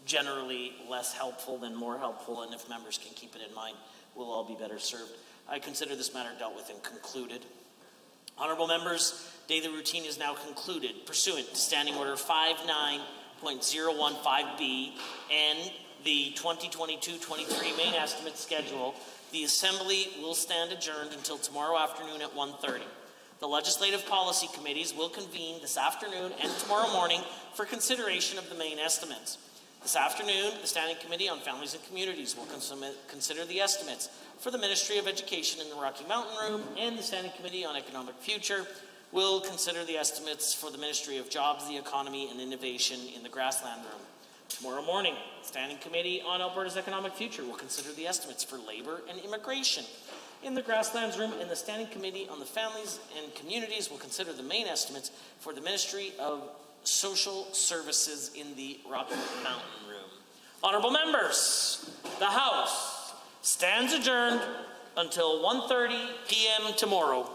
A: generally less helpful than more helpful, and if members can keep it in mind, we'll all be better served. I consider this matter dealt with and concluded. Honourable members, daily routine is now concluded pursuant to Standing Order 59.015B and the 2022-23 main estimate schedule. The Assembly will stand adjourned until tomorrow afternoon at 1:30. The Legislative Policy Committees will convene this afternoon and tomorrow morning for consideration of the main estimates. This afternoon, the Standing Committee on Families and Communities will consider the estimates for the Ministry of Education in the Rocky Mountain Room, and the Standing Committee on Economic Future will consider the estimates for the Ministry of Jobs, the Economy and Innovation in the Grassland Room. Tomorrow morning, the Standing Committee on Alberta's Economic Future will consider the estimates for labour and immigration in the Grasslands Room, and the Standing Committee on the Families and Communities will consider the main estimates for the Ministry of Social Services in the Rocky Mountain Room. Honourable members, the House stands adjourned until 1:30 p.m. tomorrow.